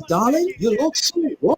Darling, you look so raw.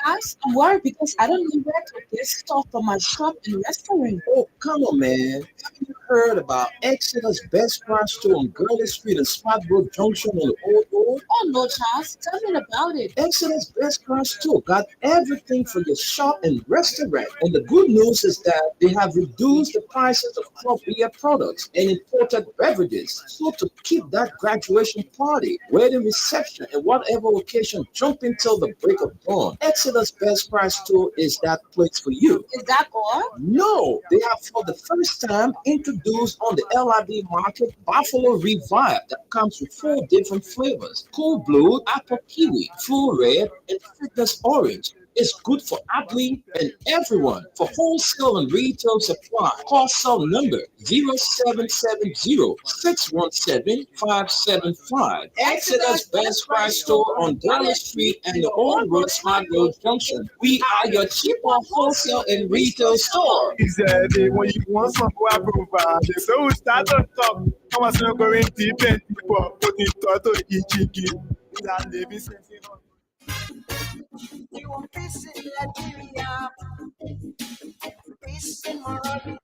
Charles, I'm worried because I don't know where to get stuff for my shop and restaurant. Oh, come on, man. Haven't you heard about Exeter's Best Price Store on Gurley Street and Spot Road Junction on the Old Road? Oh no, Charles, tell me about it. Exeter's Best Price Store got everything for your shop and restaurant. And the good news is that they have reduced the prices of crop beer products and imported beverages. So to keep that graduation party, wedding reception, and whatever occasion jumping till the break of dawn, Exeter's Best Price Store is that place for you. Is that all? No, they have for the first time introduced on the LIB market Buffalo Revive that comes with 4 different flavors: cool blue, apple kiwi, full red, and fitness orange. It's good for athlete and everyone. For wholesale and retail supply, call cell number 0770-617-575. Exeter's Best Price Store on Dallas Street and the Old Road Smart Road Junction. We are your cheaper wholesale and retail store. Exactly. When you want some I provide. So we start on top. I was not going deep and deeper. Put it to the chicken. That living sense.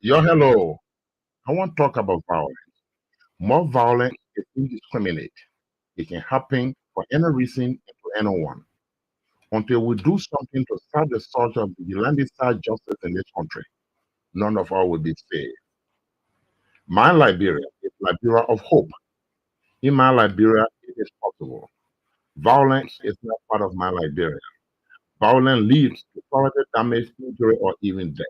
Yo, hello. I want to talk about violence. More violence is indiscriminate. It can happen for any reason and to anyone. Until we do something to start the search of vigilante justice in this country, none of us will be safe. My Liberia is Liberia of hope. In my Liberia, it is possible. Violence is not part of my Liberia. Violence leads to property damage, injury, or even death,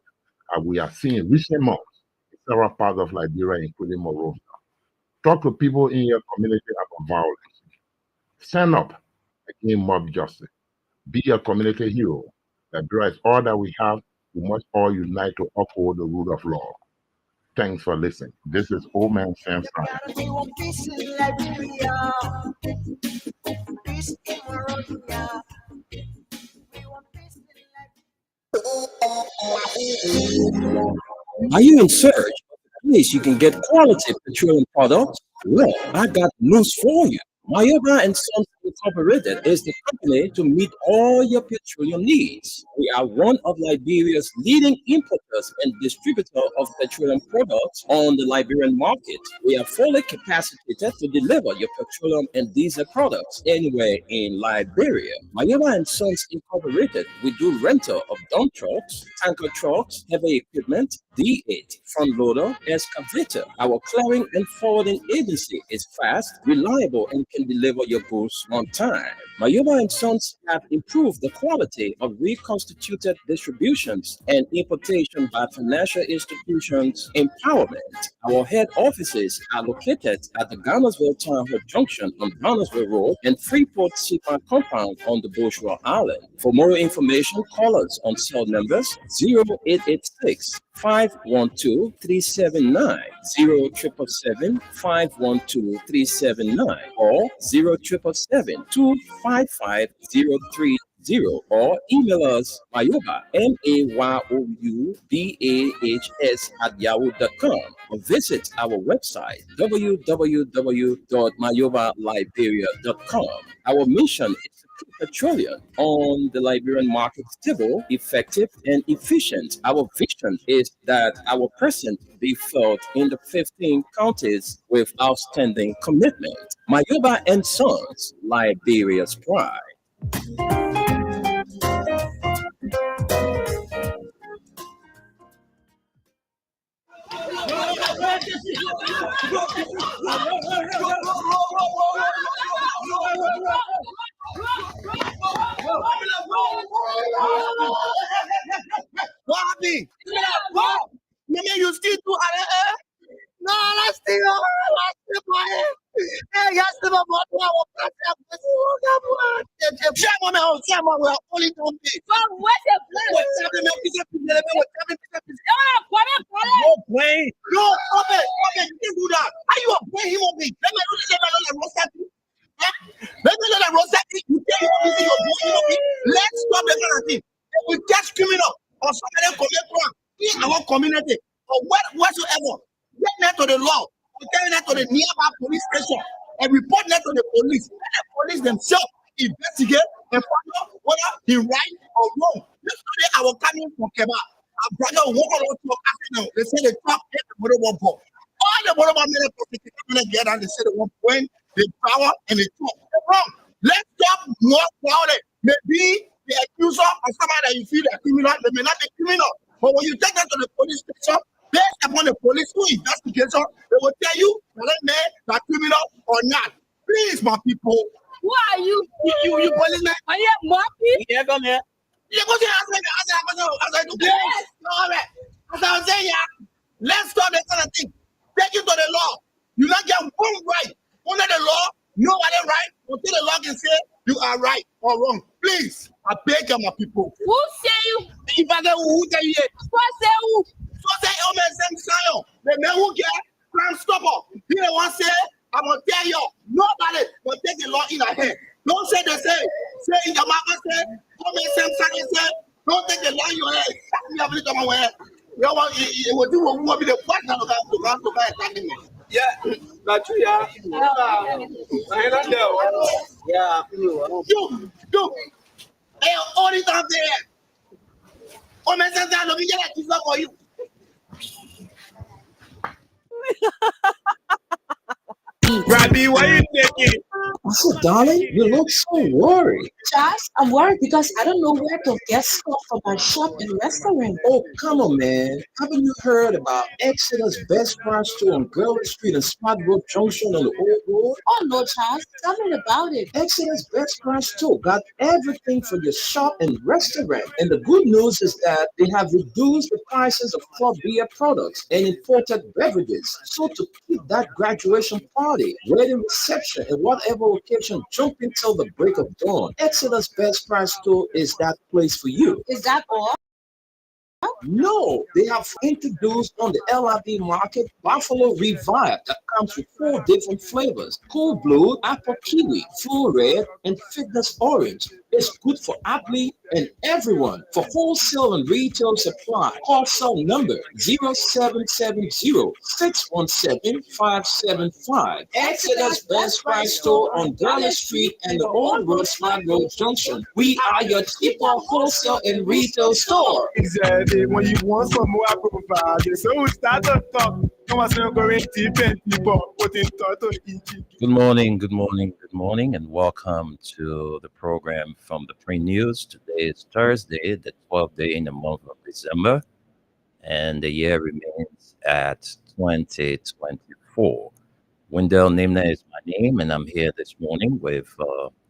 as we have seen in recent months in several parts of Liberia, including Monrovia. Talk to people in your community about violence. Stand up against mob justice. Be a community hero. Liberia is all that we have. We must all unite to uphold the rule of law. Thanks for listening. This is Old Man Sam Stein. Are you in search of a place you can get quality petroleum products? Well, I got news for you. Mayoba and Sons Incorporated is the company to meet all your petroleum needs. We are one of Liberia's leading importers and distributor of petroleum products on the Liberian market. We are fully capacitated to deliver your petroleum and diesel products anywhere in Liberia. Mayoba and Sons Incorporated, we do rental of dump trucks, tanker trucks, heavy equipment, D8, front loader, excavator. Our clearing and forwarding agency is fast, reliable, and can deliver your goods on time. Mayoba and Sons have improved the quality of reconstituted distributions and importation by financial institutions empowerment. Our head offices are located at the Ghanarsville Town Hall Junction on Ghanarsville Road and Freeport Seapan Compound on the Bourgeois Island. For more information, call us on cell numbers 0886 512-379, 0777-512-379, or 0777-255-030, or email us mayoba, mayoubahs @yahoo.com, or visit our website www.mayobaliberia.com. Our mission is to keep petroleum on the Liberian market stable, effective, and efficient. Our vision is that our presence be felt in the 15 counties with outstanding commitment. Mayoba and Sons, Liberia's pride. Bobby! Maybe you still do Let's stop the kind of thing. If we catch criminal or somebody commit crime in our community or whatsoever, get that to the law, or carry that to the nearby police station and report that to the police. Let the police themselves investigate and find out whether he right or wrong. Yesterday I was coming from Keba. Our brother walk on to now. They say the truck hit the motor one pump. All the motor one minute get and they say the one point, the power and the truck. They're wrong. Let's stop more violent. Maybe the accuser or somebody that you feel are criminal, they may not be criminal. But when you take that to the police station, based upon the police who investigation, they will tell you whether man are criminal or not. Please, my people. Who are you? You policeman. Are you a monkey? Yeah, come here. You go to yes. As I was saying, yeah, let's stop that kind of thing. Take it to the law. You not get one right. Under the law, nobody right until the law can say you are right or wrong. Please, I beg you, my people. Who say you? If I get who tell you, Who say who? so say, oh man, same style. The man who get crime stopper. He the one say, I'm gonna tell you, nobody will take the law in their hand. Don't say the same. Say in your mama say, oh man, same style say, don't take the law in your hand. You have to come away. You want it will do what will be the partner to attacking me. Yeah, that's true, yeah. I don't know. Yeah, you. Hey, all the time there. Oh, man, says that, let me get a kiss for you. Rabbi, why you taking? What's up, darling? You look so worried. Charles, I'm worried because I don't know where to get stuff for my shop and restaurant. Oh, come on, man. Haven't you heard about Exeter's Best Price Store on Gurley Street and Smart Road Junction on the Old Road? Oh no, Charles, tell me about it. Exeter's Best Price Store got everything for your shop and restaurant. And the good news is that they have reduced the prices of club beer products and imported beverages. So to keep that graduation party, wedding reception, and whatever occasion jumping till the break of dawn, Exeter's Best Price Store is that place for you. Is that all? No, they have introduced on the LRD market Buffalo Revive that comes with 4 different flavors: Cool Blue, Apple Kiwi, Full Red, and Fitness Orange. It's good for athlete and everyone. For wholesale and retail supply, call cell number 0770-617-575. Exeter's Best Price Store on Dallas Street and the Old Road Smart Road Junction. We are your cheaper wholesale and retail store. Exactly. When you want some more, I provide it. So we start to talk. Come on, so going deep and people put in thought on each. Good morning, and welcome to the program from the Pre News. Today is Thursday, the 12th day in the month of December, and the year remains at 2024. Wendell Nimna is my name, and I'm here this morning with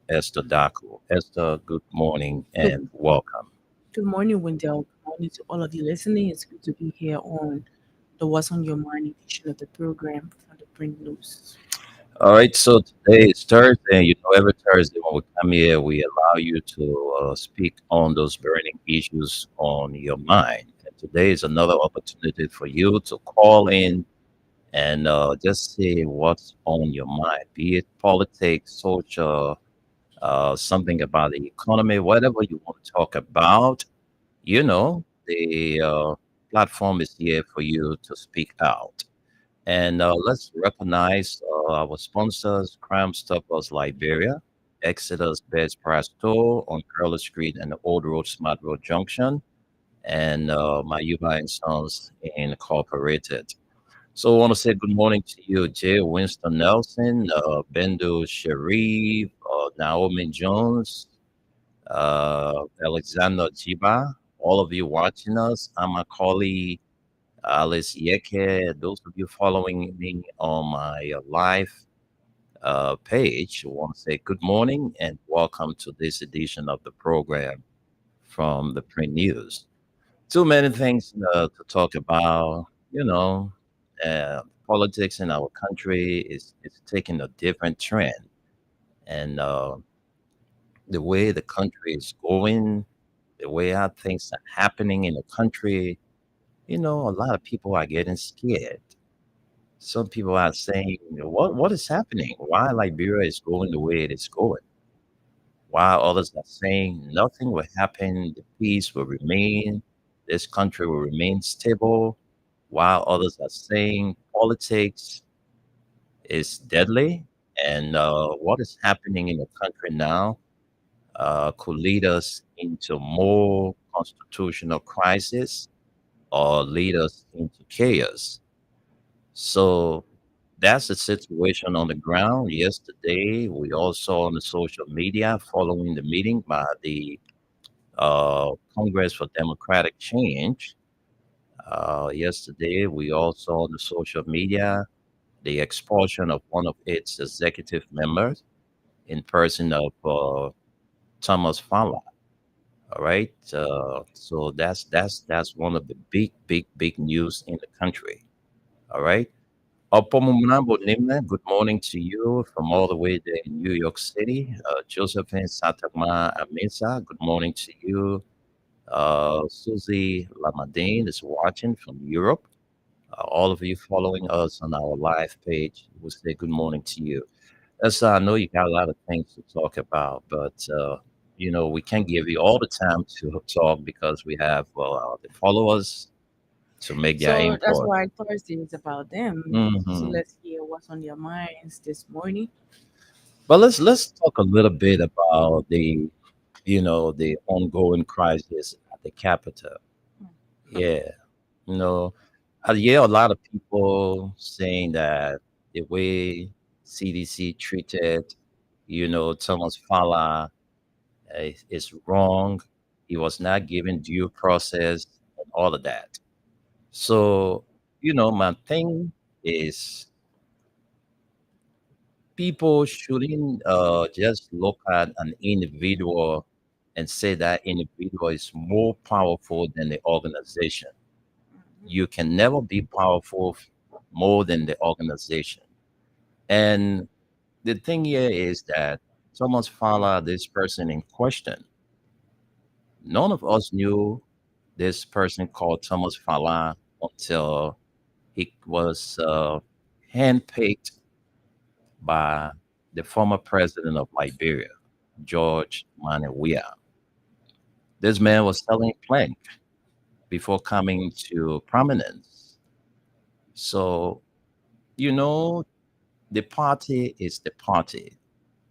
Esther Daku. Esther, good morning and welcome. Good morning, Wendell. Good morning to all of you listening. It's good to be here on the What's on Your Mind edition of the program from the Print News. All right, so today is Thursday. You know, every Thursday when we come here, we allow you to speak on those burning issues on your mind. And today is another opportunity for you to call in and just say what's on your mind, be it politics, social, something about the economy, whatever you want to talk about. You know, the platform is here for you to speak out. And let's recognize our sponsors: Crime Stoppers Liberia, Exeter's Best Price Store on Curler Street and the Old Road Smart Road Junction, and Mayuba and Sons Incorporated. So I want to say good morning to you, Jay Winston Nelson, Bendo Sharif, Naomi Jones, Alexander Jiba, all of you watching us. I'm Macaulay, Alice Yeke, those of you following me on my live page, I want to say good morning and welcome to this edition of the program from the Print News. Too many things to talk about, you know, politics in our country is taking a different trend, and the way the country is going, the way how things are happening in the country, a lot of people are getting scared. Some people are saying, what is happening? Why Liberia is going the way it is going? While others are saying nothing will happen, the peace will remain, this country will remain stable. While others are saying politics is deadly, and what is happening in the country now could lead us into more constitutional crisis or lead us into chaos. So that's the situation on the ground. Yesterday, we also on the social media following the meeting by the Congress for Democratic Change. Yesterday, we also on the social media the expulsion of one of its executive members in person of Thomas Fala. All right, so that's one of the big news in the country. All right. Opomumnambo Nimne, good morning to you from all the way there in New York City. Josephine Satama Amisa, good morning to you. Susie Lamadine is watching from Europe. All of you following us on our live page, we say good morning to you. As I know you got a lot of things to talk about, but we can't give you all the time to talk because we have the followers to make their So that's input. why Thursday is about them. So Hmm. let's hear what's on their minds this morning. But let's talk a little bit about the ongoing crisis at the Capitol. Yeah, you know, I hear a lot of people saying that the way CDC treated, Thomas Fala is wrong. He was not given due process and all of that. So, my thing is people shouldn't just look at an individual and say that individual is more powerful than the organization. You can never be powerful more than the organization. And the thing here is that Thomas Fowler, this person in question, none of us knew this person called Thomas Fowler until he was handpicked by the former president of Liberia, George Weah. This man was selling plank before coming to prominence. So, you know, the party is the party.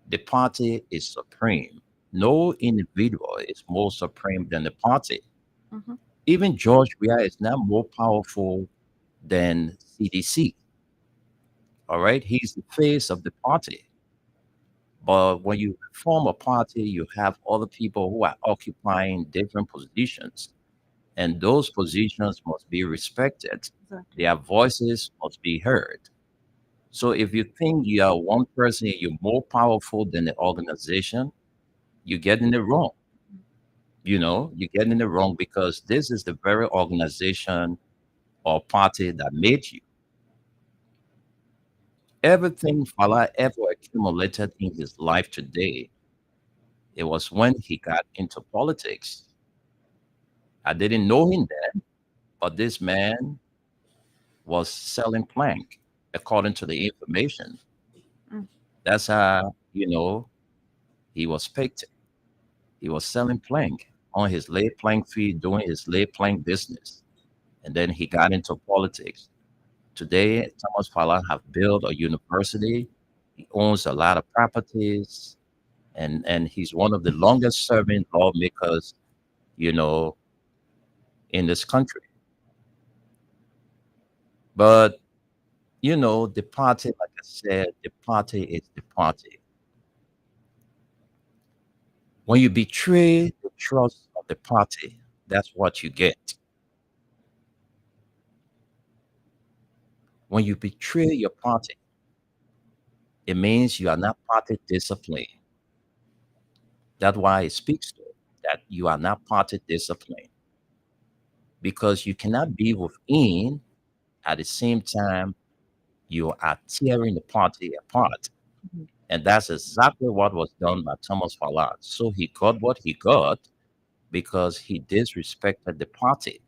The party is supreme. No individual is more supreme than the party. Mhm. Even George Weah is not more powerful than CDC. All right. He's the face of the party. But when you form a party, you have other people who are occupying different positions, and those positions must be respected. Exactly. Their voices must be heard. So if you think you are one person, you're more powerful than the organization, you're getting it wrong. You're getting it wrong because this is the very organization or party that made you. Everything Fala ever accumulated in his life today, it was when he got into politics. I didn't know him then, but this man was selling plank, according to the information. Mm. That's how, he was picked. He was selling plank on his lay plank field, doing his lay plank business. And then he got into politics. Today, Thomas Fala have built a university. He owns a lot of properties, and he's one of the longest serving lawmakers, you know, in this country. But the party, like I said, the party is the party. When you betray the trust of the party, that's what you get. When you betray your party, it means you are not party disciplined. That's why it speaks to it, that you are not party disciplined because you cannot be within at the same time You are tearing the party apart. Mhm. And that's exactly what was done by Thomas Fallard. So he got what he got because he disrespected the party.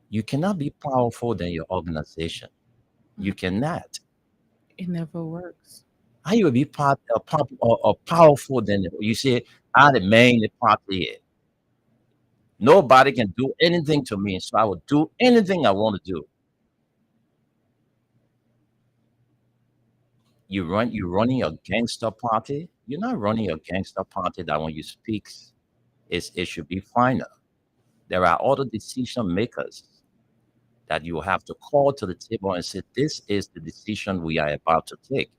You cannot be powerful than your organization. You cannot. It never works. How you will be or powerful than you say, I the main the party here. Nobody can do anything to me, so I will do anything I want to do. You're running a gangster party. You're not running a gangster party that when you speak, it should be final. There are other decision makers that you have to call to the table and say, this is the decision we are about to take.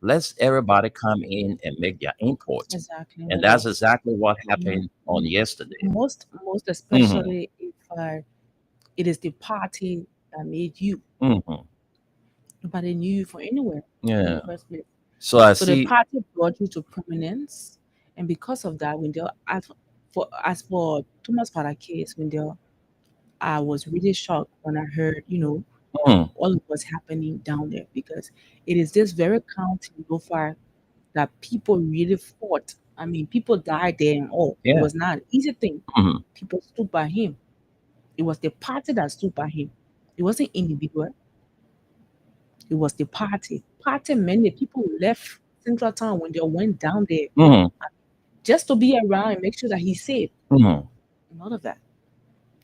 Let's everybody come in and make their input. Exactly. And that's exactly what happened on Mhm. yesterday. Most Mhm. especially if it is the party that made you. Mhm. Nobody knew you from anywhere in Yeah. the first place. So I So the see. party brought you to prominence, and because of that, when they as for Thomas Father case, when they I was really shocked when I heard, Mm, all of what's happening down there because it is this very county so far that people really fought. I mean, people died there and all. It yeah. was not an easy thing. Mhm. People stood by him. It was the party that stood by him. It wasn't individual. It was the party. Party many people left Central Town when they went down there Mhm. just to be around and make sure that he's safe. Mhm. None of that.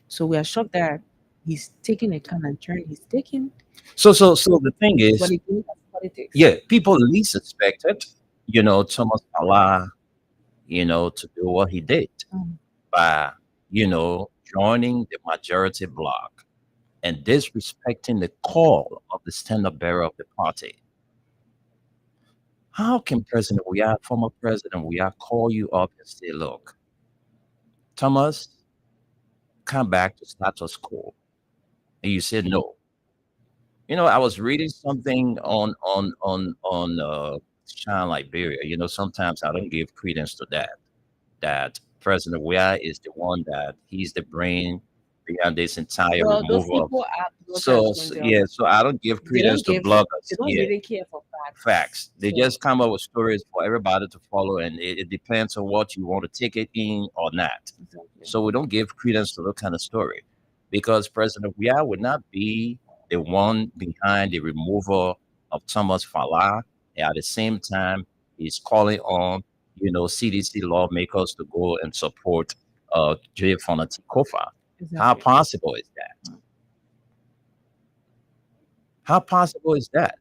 So we are shocked that he's taking a kind of turn he's taking, So the thing but is, again, that's politics. yeah, people least suspected, Thomas Salah, to do what he did Mm. by, joining the majority bloc and disrespecting the call of the standard bearer of the party. How can former President we are call you up and say, look, Thomas, come back to status quo? And you said no. I was reading something on Shine Liberia. Sometimes I don't give credence to that. That President Weah is the one that he's the brain behind this entire Well, those removal of. people are bloggers So, when yeah, so I don't give they credence don't to give bloggers. they don't Yeah, really care for facts. facts. They So just come up with stories for everybody to follow, and it depends on what you want to take it in or not. exactly. So we don't give credence to that kind of story because President Weah would not be the one behind the removal of Thomas Falah. And at the same time, he's calling on, CDC lawmakers to go and support J. Fonati Kofa. How Exactly. possible is that? How possible is that?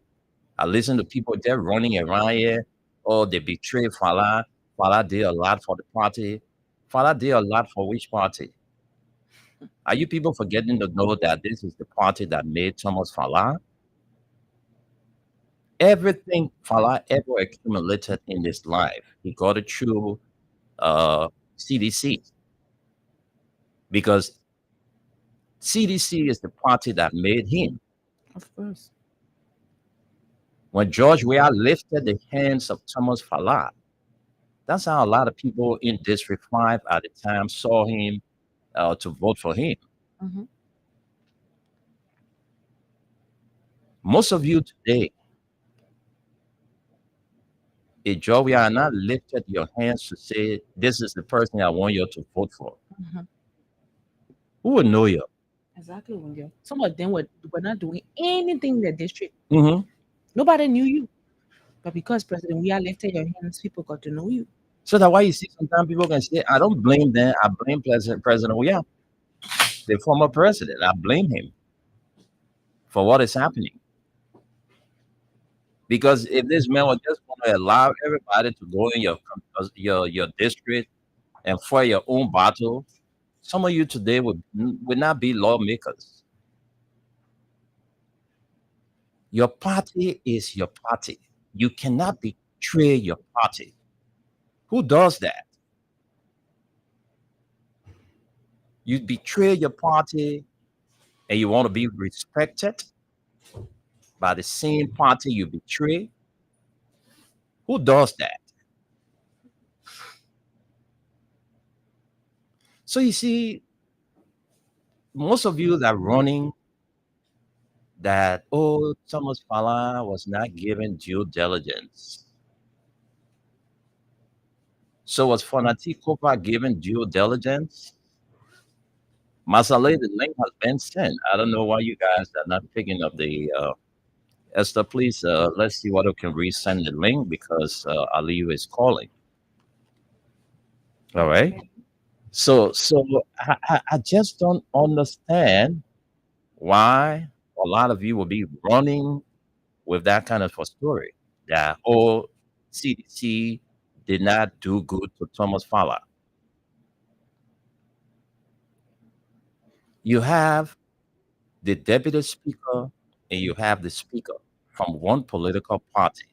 I listen to people they're running around here. Oh, they betray Falah. Falah did a lot for the party. Falah did a lot for which party? Are you people forgetting to know that this is the party that made Thomas Falah? Everything Falah ever accumulated in his life, he got it through CDC because CDC is the party that made him. Of course. When George Weah lifted the hands of Thomas Falah, that's how a lot of people in District 5 at the time saw him to vote for him. Mhm. Most of you today, if George Weah not lifted your hands to say, this is the person I want you to vote for, Mhm. who would know you? Exactly, Wendy. Some of them were not doing anything in the district. Mm-hmm. Nobody knew you. But because President Weah lifted your hands, people got to know you. So that's why you see sometimes people can say, I don't blame them. I blame President Weah, the former president. I blame him for what is happening. Because if this man was just going to allow everybody to go in your district and fight your own battle, some of you today would not be lawmakers. Your party is your party. You cannot betray your party. Who does that? You betray your party and you want to be respected by the same party you betray. Who does that? So you see, most of you that are running that, oh, Thomas Fala was not given due diligence. So was Fonati Kopa given due diligence? Masale, the link has been sent. I don't know why you guys are not picking up the Esther, please, let's see what we can resend the link because Aliyu is calling. All right. So I just don't understand why a lot of you will be running with that kind of a story that, oh, CDC did not do good to Thomas Fowler. You have the deputy speaker and you have the speaker from one political party.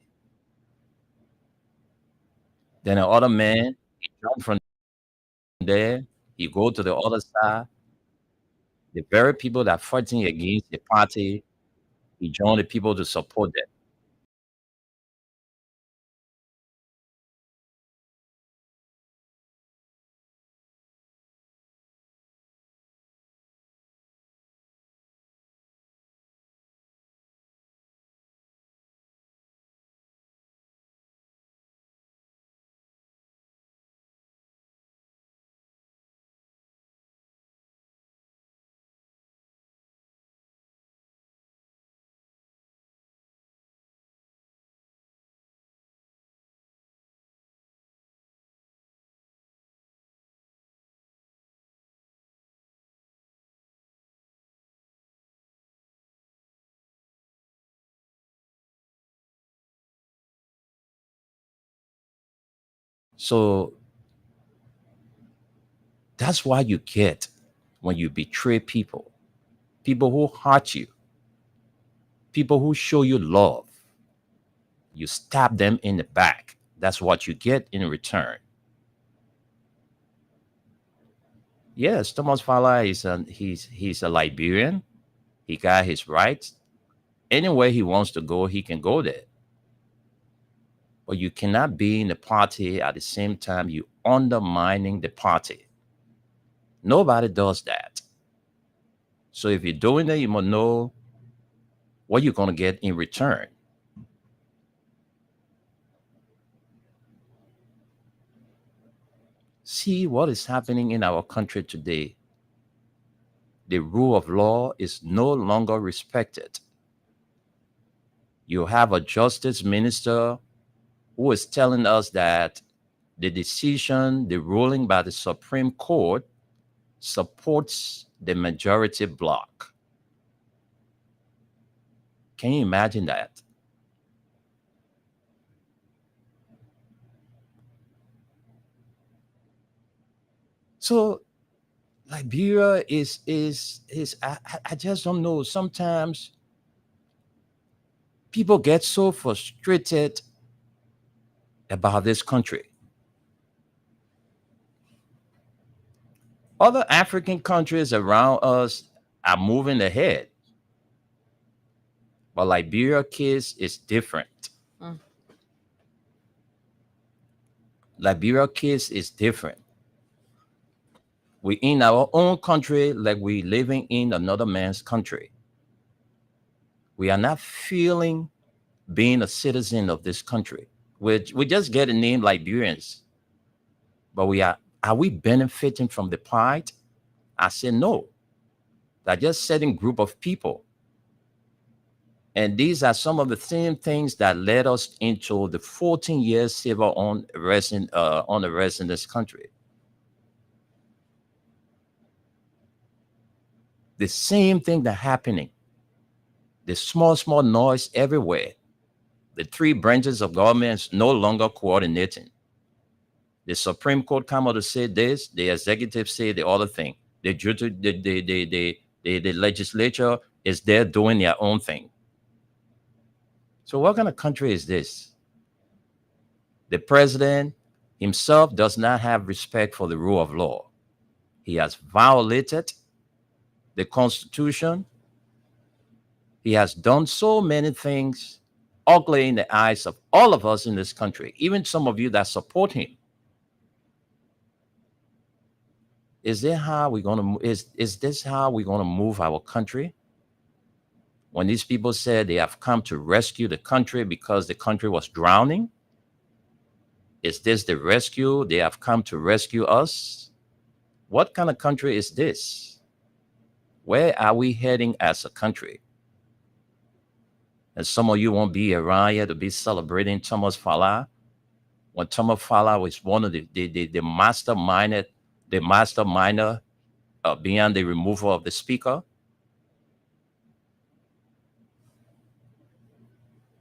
Then another man, he jumped from there, he go to the other side. The very people that fighting against the party, he joined the people to support them. So that's why you get when you betray people, people who hurt you, people who show you love, you stab them in the back. That's what you get in return. Yes, Thomas Fala is he's a Liberian. He got his rights. Anywhere he wants to go, he can go there. But you cannot be in the party at the same time you undermining the party. Nobody does that. So if you're doing that, you must know what you're going to get in return. See what is happening in our country today. The rule of law is no longer respected. You have a justice minister who is telling us that the decision, the ruling by the Supreme Court supports the majority bloc. Can you imagine that? So Liberia is I just don't know. Sometimes people get so frustrated about this country. Other African countries around us are moving ahead, but Liberia case is different. Mm. Liberia case is different. We in our own country like we living in another man's country. We are not feeling being a citizen of this country. We just get a name Liberians, but are we benefiting from the pride? I say no. They're just certain group of people. And these are some of the same things that led us into the 14 years civil unrest in this country. The same thing that happening. The small noise everywhere. The three branches of government is no longer coordinating. The Supreme Court come out to say this, the executive say the other thing. The legislature is there doing their own thing. So what kind of country is this? The president himself does not have respect for the rule of law. He has violated the Constitution. He has done so many things ugly in the eyes of all of us in this country, even some of you that support him. Is this how we're gonna move our country? When these people said they have come to rescue the country because the country was drowning, is this the rescue? They have come to rescue us? What kind of country is this? Where are we heading as a country? And some of you won't be around here to be celebrating Thomas Fala. When Thomas Fala was one of the masterminder beyond the removal of the speaker.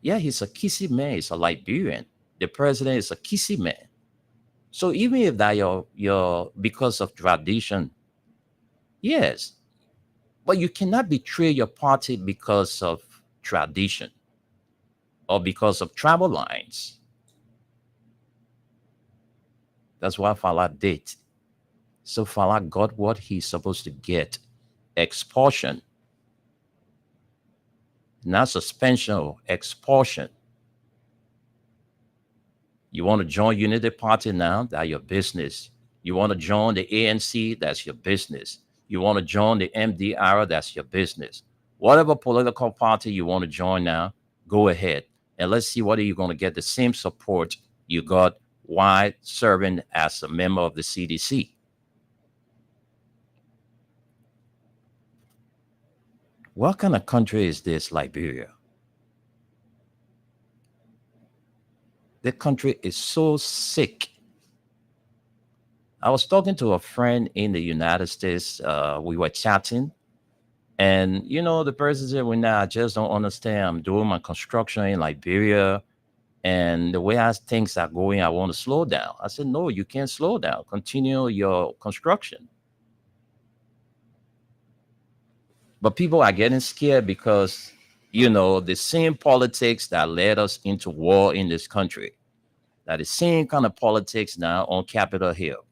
Yeah, he's a Kisi man. He's a Liberian. The president is a Kisi man. So even if that you're because of tradition, yes, but you cannot betray your party because of tradition or because of travel lines. That's why Fala did. So Fala got what he's supposed to get: expulsion. Not suspension or expulsion. You want to join Unity Party now? That's your business. You want to join the ANC? That's your business. You want to join the MDR? That's your business. Whatever political party you want to join now, go ahead. And let's see whether you're going to get the same support you got while serving as a member of the CDC. What kind of country is this, Liberia? The country is so sick. I was talking to a friend in the United States. We were chatting. And, the person said, well, I just don't understand. I'm doing my construction in Liberia. And the way things are going, I want to slow down. I said, no, you can't slow down. Continue your construction. But people are getting scared because, the same politics that led us into war in this country, that the same kind of politics now on Capitol Hill.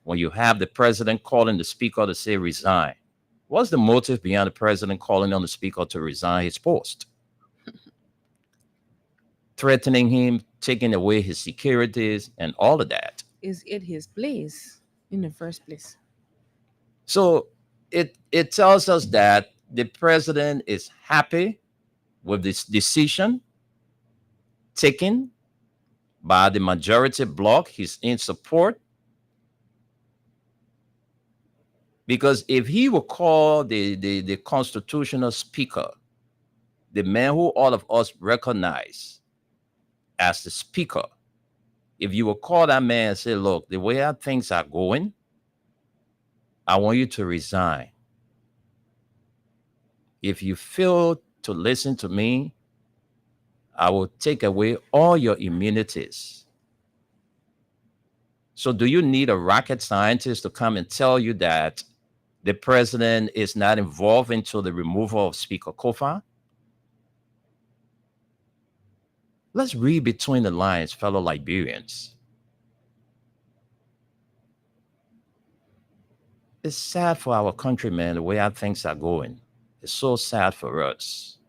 When you have the president calling the speaker to say resign, what's the motive behind the president calling on the speaker to resign his post? Threatening him, taking away his securities and all of that. Is it his place in the first place? So it tells us that the president is happy with this decision taken by the majority bloc. He's in support. Because if he will call the constitutional speaker, the man who all of us recognize as the speaker, if you will call that man and say, look, the way our things are going, I want you to resign. If you fail to listen to me, I will take away all your immunities. So do you need a rocket scientist to come and tell you that the president is not involved into the removal of Speaker Kofa? Let's read between the lines, fellow Liberians. It's sad for our country, man, the way our things are going. It's so sad for us.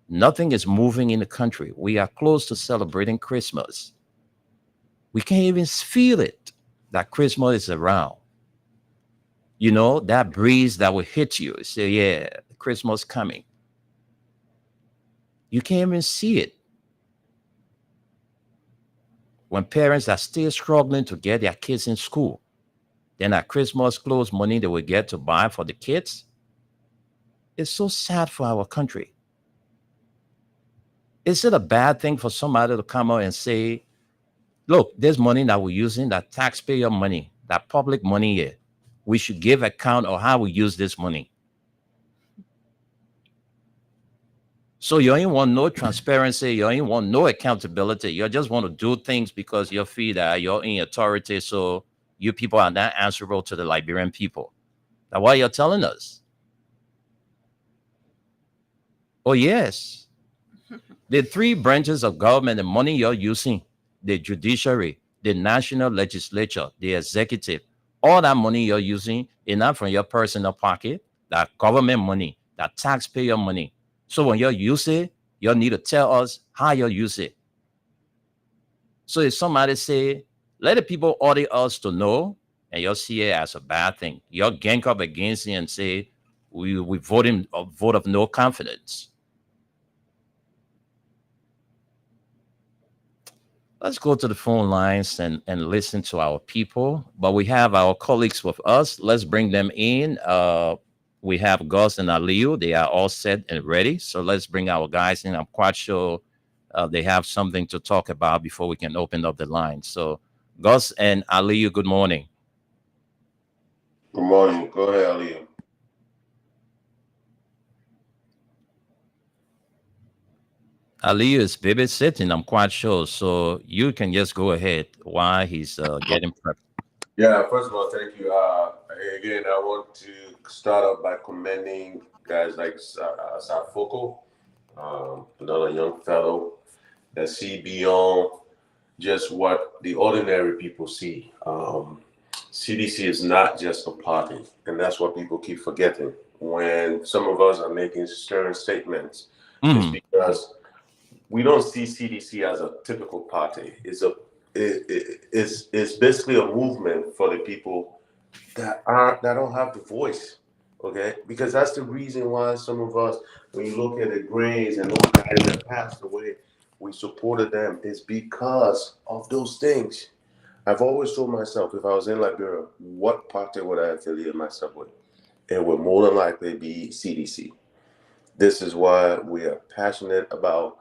Nothing is moving in the country. We are close to celebrating Christmas. We can't even feel it that Christmas is around. That breeze that will hit you. Say, yeah, Christmas coming. You can't even see it. When parents are still struggling to get their kids in school, then at Christmas clothes money they will get to buy for the kids. It's so sad for our country. Is it a bad thing for somebody to come out and say, look, there's money that we're using, that taxpayer money, that public money here. We should give account of how we use this money. So you ain't want no transparency. You ain't want no accountability. You just want to do things because you feel that you're in authority. So you people are not answerable to the Liberian people. That's why you're telling us. Oh, yes. The three branches of government, the money you're using, the judiciary, the national legislature, the executive, all that money you're using is not from your personal pocket, that government money, that taxpayer money. So when you use it, you need to tell us how you use it. So if somebody say, let the people audit us to know, and you'll see it as a bad thing, you'll gang up against it and say, we vote him a vote of no confidence. Let's go to the phone lines and listen to our people. But we have our colleagues with us. Let's bring them in. We have Gus and Aliu. They are all set and ready. So let's bring our guys in. I'm quite sure they have something to talk about before we can open up the line. So Gus and Aliu, good morning. Good morning. Go ahead, Ali. Aliu is babysitting, I'm quite sure. So you can just go ahead while he's getting prepped. Yeah, first of all, thank you. Again, I want to start off by commending guys like Safoko, another young fellow that see beyond just what the ordinary people see. CDC is not just a party, and that's what people keep forgetting. When some of us are making stern statements, it's because we don't see CDC as a typical party. It's basically a movement for the people that don't have the voice. Okay, because that's the reason why some of us, when you look at the Greys and those guys that passed away, we supported them. It's because of those things. I've always told myself, if I was in Liberia, what party would I affiliate myself with? It would more than likely be CDC. This is why we are passionate about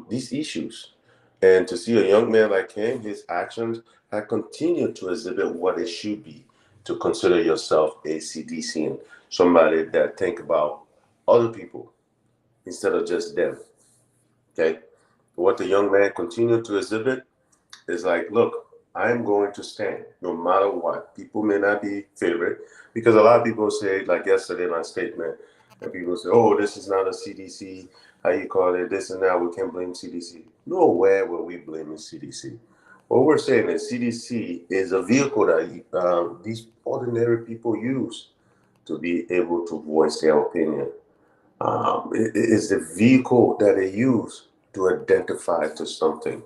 these issues. And to see a young man like him, his actions have continued to exhibit what it should be to consider yourself a CDC and somebody that think about other people instead of just them. Okay? What the young man continued to exhibit is like, look, I'm going to stand no matter what. People may not be favorite because a lot of people say, like yesterday, my statement, and people say, oh, this is not a CDC, how you call it, this and that, we can't blame CDC. Nowhere will we blame the CDC. What we're saying is CDC is a vehicle that these ordinary people use to be able to voice their opinion. It is the vehicle that they use to identify to something.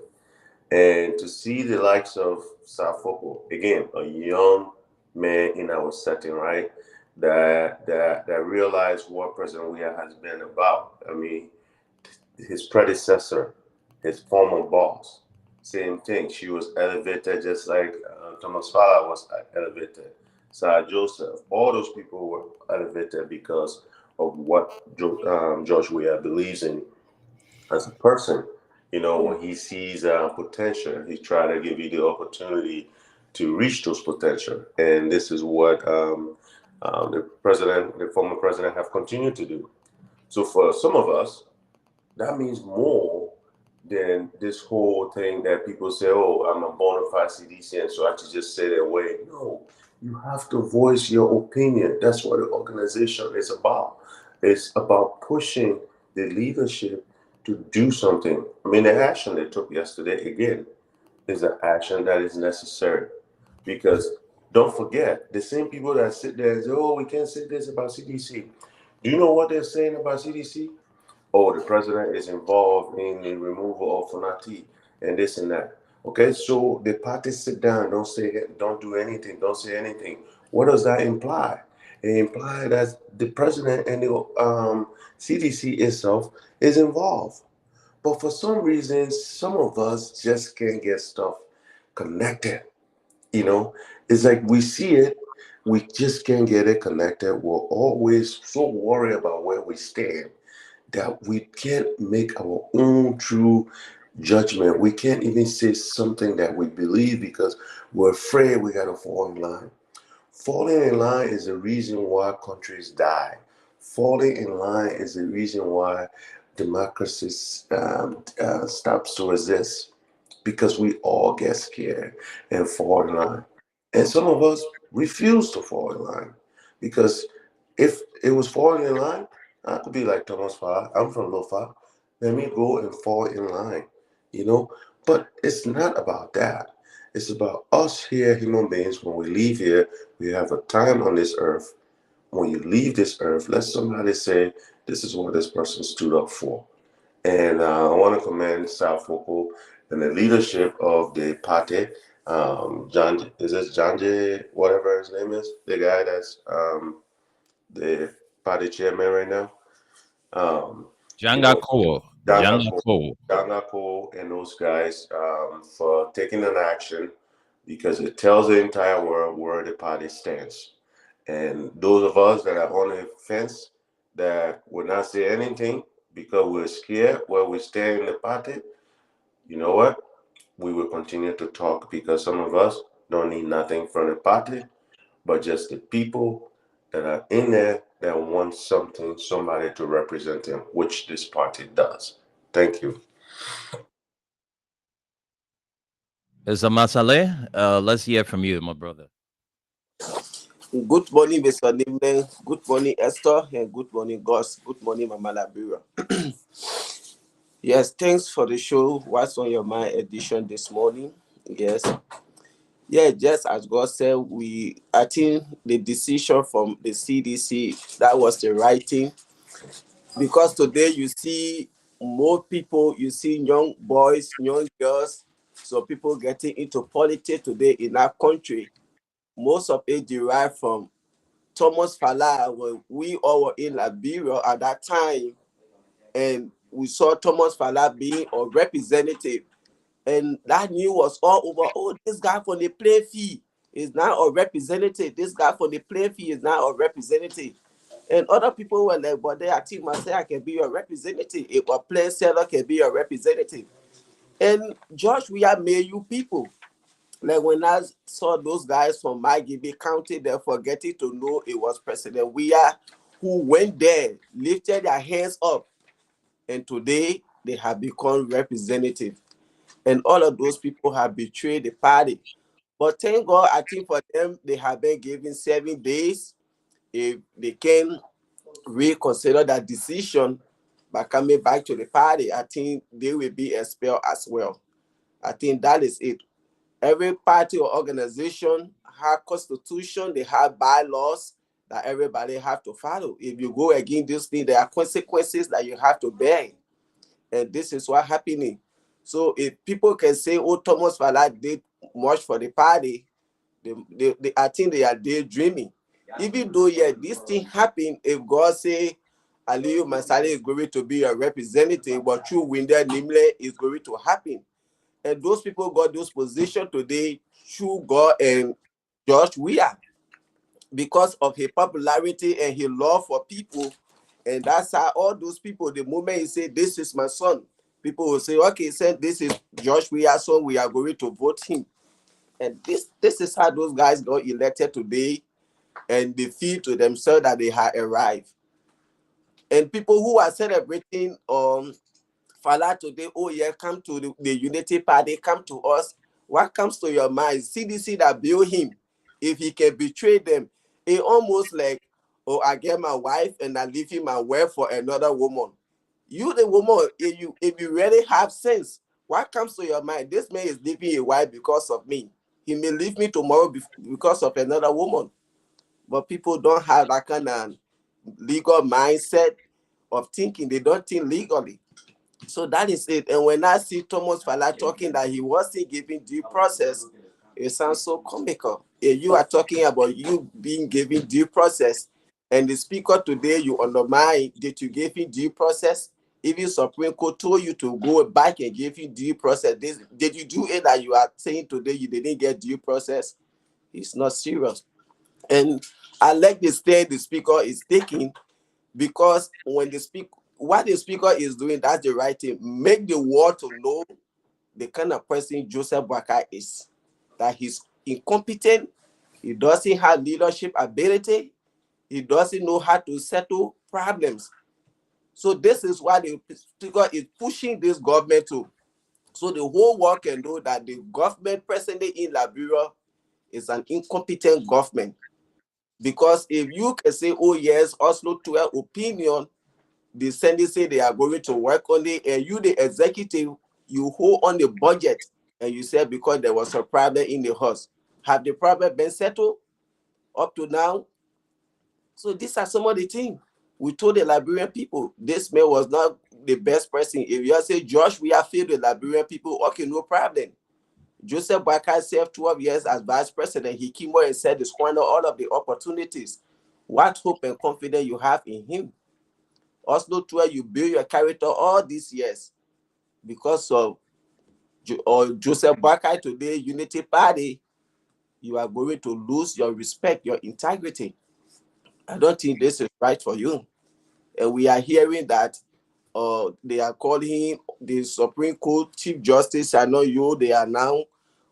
And to see the likes of Safoko, again, a young man in our setting, right? That realized what President Weah has been about. I mean, his predecessor, his former boss, same thing. She was elevated just like Thomas Fowler was elevated. Sarah Joseph, all those people were elevated because of what George Weah believes in as a person. You know, when he sees potential, he tries to give you the opportunity to reach those potential. And this is what the former president, have continued to do. So for some of us, that means more than this whole thing that people say, oh, I'm a bona fide CDC, and so I should just say that way. No, you have to voice your opinion. That's what the organization is about. It's about pushing the leadership to do something. I mean, the action they took yesterday, again, is an action that is necessary. Because don't forget, the same people that sit there and say, oh, we can't say this about CDC. Do you know what they're saying about CDC? Oh, the president is involved in the removal of Funati and this and that. Okay, so the parties sit down, don't do anything, don't say anything. What does that imply? It implies that the president and the CDC itself is involved. But for some reason, some of us just can't get stuff connected. You know, it's like we see it, we just can't get it connected. We're always so worried about where we stand that we can't make our own true judgment. We can't even say something that we believe because we're afraid we got to fall in line. Falling in line is the reason why countries die. Falling in line is the reason why democracy stops to exist, because we all get scared and fall in line. And some of us refuse to fall in line because if it was falling in line, I could be like Thomas Farr. I'm from Lofa. Let me go and fall in line, you know? But it's not about that. It's about us here, human beings. When we leave here, we have a time on this earth. When you leave this earth, let somebody say, this is what this person stood up for. And I want to commend South Focal and the leadership of the party. John, is this John J, whatever his name is? The guy that's the party chairman right now. Um, you Janga know, Ko. Danga Janga Ko, Ko. Danga Ko and those guys for taking an action because it tells the entire world where the party stands. And those of us that are on the fence that will not say anything because we're scared where we stand in the party, you know what? We will continue to talk because some of us don't need nothing from the party, but just the people that are in there that want somebody to represent them, which this party does. Thank you. Mr. Masale, let's hear from you, my brother. Good morning, Mr. Nimble. Good morning, Esther. And good morning, Gus. Good morning, Mama Labira. Yes, thanks for the show. What's on your mind edition this morning? Yes. Yeah, just as God said, I think the decision from the CDC, that was the right thing. Because today you see more people, you see young boys, young girls, so people getting into politics today in our country. Most of it derived from Thomas Fala. When we all were in Liberia at that time, and we saw Thomas Fala being a representative, and that news was all over. Oh, this guy from the play fee is now a representative. This guy from the play fee is now a representative. And other people were like, but I think myself can be a representative. If a player seller can be a representative. And Josh, we have made you people. Like when I saw those guys from Maggie County, they're forgetting to know it was President Weah who went there, lifted their hands up, and today they have become representative. And all of those people have betrayed the party. But thank God, I think for them, they have been given 7 days. If they can reconsider that decision by coming back to the party, I think they will be expelled as well. I think that is it. Every party or organization have constitution, they have bylaws that everybody have to follow. If you go against this thing, there are consequences that you have to bear. And this is what happening. So if people can say, oh, Thomas Fala did much for the party, I think they are daydreaming. Even though, yeah, this thing happened, if God say Aliyu Masale is going to be a representative, but through Winder Nimle is going to happen. And those people got those positions today through God and Josh Weah because of his popularity and his love for people. And that's how all those people, the moment he say, this is my son, people will say, okay, son, this is Josh Weah's son, we are going to vote him. And this is how those guys got elected today, and they feel to themselves that they have arrived. And people who are celebrating Fala today, oh yeah, come to the Unity Party, come to us. What comes to your mind? CDC that built him, if he can betray them, it almost like, oh, I get my wife and I leave him and work for another woman. You, the woman, if you really have sense, what comes to your mind? This man is leaving a wife because of me. He may leave me tomorrow because of another woman. But people don't have that kind of legal mindset of thinking. They don't think legally. So that is it. And when I see Thomas Fala talking that he wasn't given due process, it sounds so comical. If you are talking about you being given due process, and the speaker today, you undermine, did you give him due process? Even Supreme Court told you to go back and give him due process. Did you do it that you are saying today you didn't get due process? It's not serious. And I like the stand the speaker is taking, because when what the speaker is doing, that's the right thing. Make the world to know the kind of person Joseph Boakai is. That he's incompetent, he doesn't have leadership ability, he doesn't know how to settle problems. So this is why the speaker is pushing this government to. So the whole world can know that the government presently in Liberia is an incompetent government. Because if you can say, oh yes, Oslo 12 opinion, the Senate say they are going to work on it, and you, the executive, you hold on the budget, and you said because there was a problem in the house. Have the problem been settled up to now? So these are some of the things. We told the Liberian people, this man was not the best person. If you say, Josh, we have failed the Liberian people, okay, no problem. Joseph Boakai served 12 years as vice president. He came out and said, squander all of the opportunities. What hope and confidence you have in him? Also, to where you build your character all these years because of Joseph Boakai today, Unity Party, you are going to lose your respect, your integrity. I don't think this is right for you. And we are hearing that they are calling him the Supreme Court Chief Justice. I know you. They are now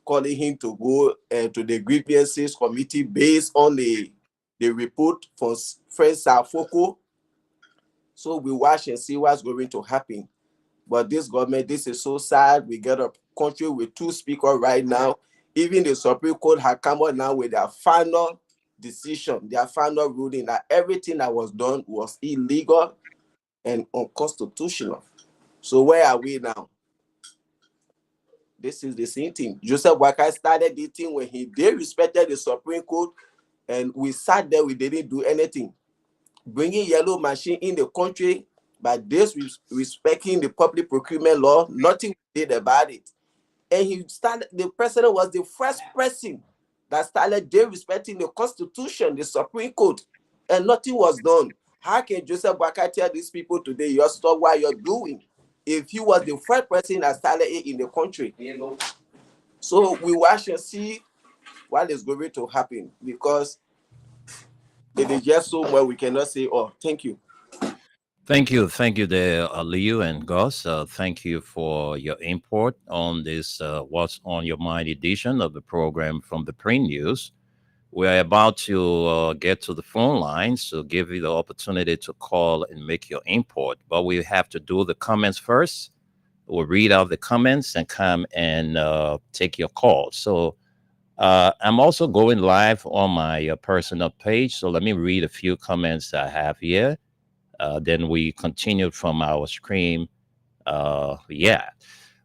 calling him to go to the grievances committee based on the report from Friend Safoko. So we watch and see what's going to happen. But this government, this is so sad. We get a country with 2 speakers right now. Even the Supreme Court has come out now with their final decision, their final ruling that everything that was done was illegal and unconstitutional. So where are we now? This is the same thing. Joseph Boakai started the thing when he respected the Supreme Court, and we sat there, we didn't do anything. Bringing yellow machine in the country, but this respecting the public procurement law, nothing did about it. And the president was the first person that started respecting the Constitution, the Supreme Court, and nothing was done. How can Joseph Boakai tell these people today, you stop what you're doing, if he was the first person that started it in the country? So we watch and see what is going to happen, because it is just so much we cannot say, oh, thank you. Thank you there, Liu and Gus. Thank you for your input on this What's on Your Mind edition of the program from the Print News. We're about to get to the phone lines to give you the opportunity to call and make your input, but we have to do the comments first. We'll read out the comments and come and take your call. So I'm also going live on my personal page. So let me read a few comments I have here. Then we continue from our screen. Yeah.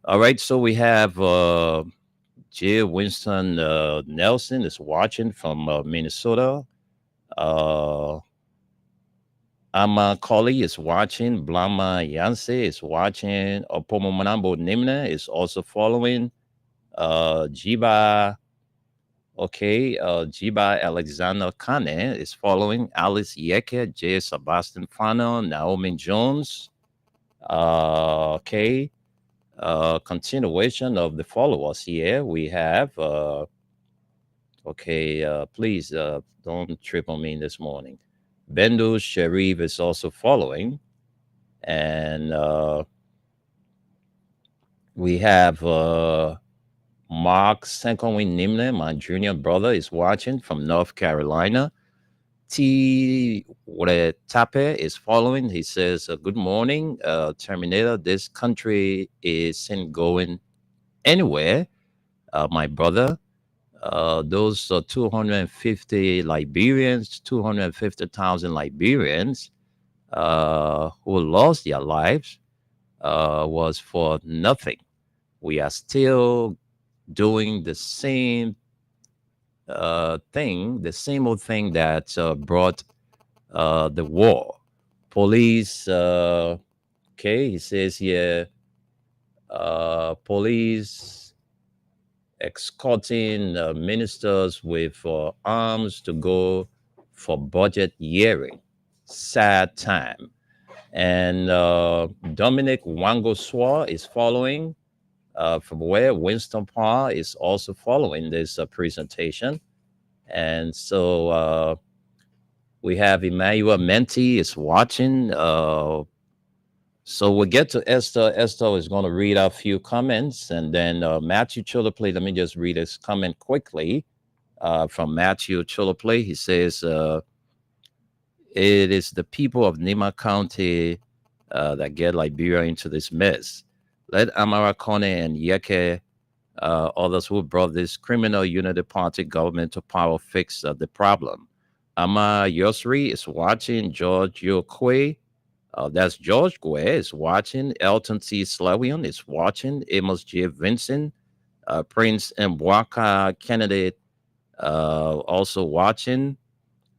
All right. So we have J. Winston Nelson is watching from Minnesota. Ama Koli is watching. Blama Yanse is watching. Opomo Manambo Nimne is also following. Jiba. Okay, Jiba Alexander Kane is following. Alice Yeke, J. Sebastian Fano, Naomi Jones. Okay, continuation of the followers here. We have, please don't trip on me this morning. Bendu Sharif is also following. And we have Mark Sankonwin Nimne, my junior brother, is watching from North Carolina. T. Tape is following. He says, good morning, Terminator. This country isn't going anywhere, my brother. Those 250 Liberians, 250,000 Liberians who lost their lives was for nothing. We are still doing the same thing, the same old thing that brought the war. Police, he says here, police escorting ministers with arms to go for budget hearing. Sad time. And Dominic Wangoswa is following. From where Winston Parr is also following this presentation. And so we have Emmanuel Menti is watching. So we'll get to Esther. Esther is going to read a few comments. And then Matthew Chulaplay, let me just read his comment quickly from Matthew Chulaplay. He says, it is the people of Nima County that get Liberia into this mess. Let Amara Kone and Yeke, others who brought this criminal unity party government to power, fix the problem. Ama Yosri is watching. George Yokwe, that's George Gwe, is watching. Elton T. Slawion is watching. Amos J. Vincent, Prince Mbwaka candidate, also watching.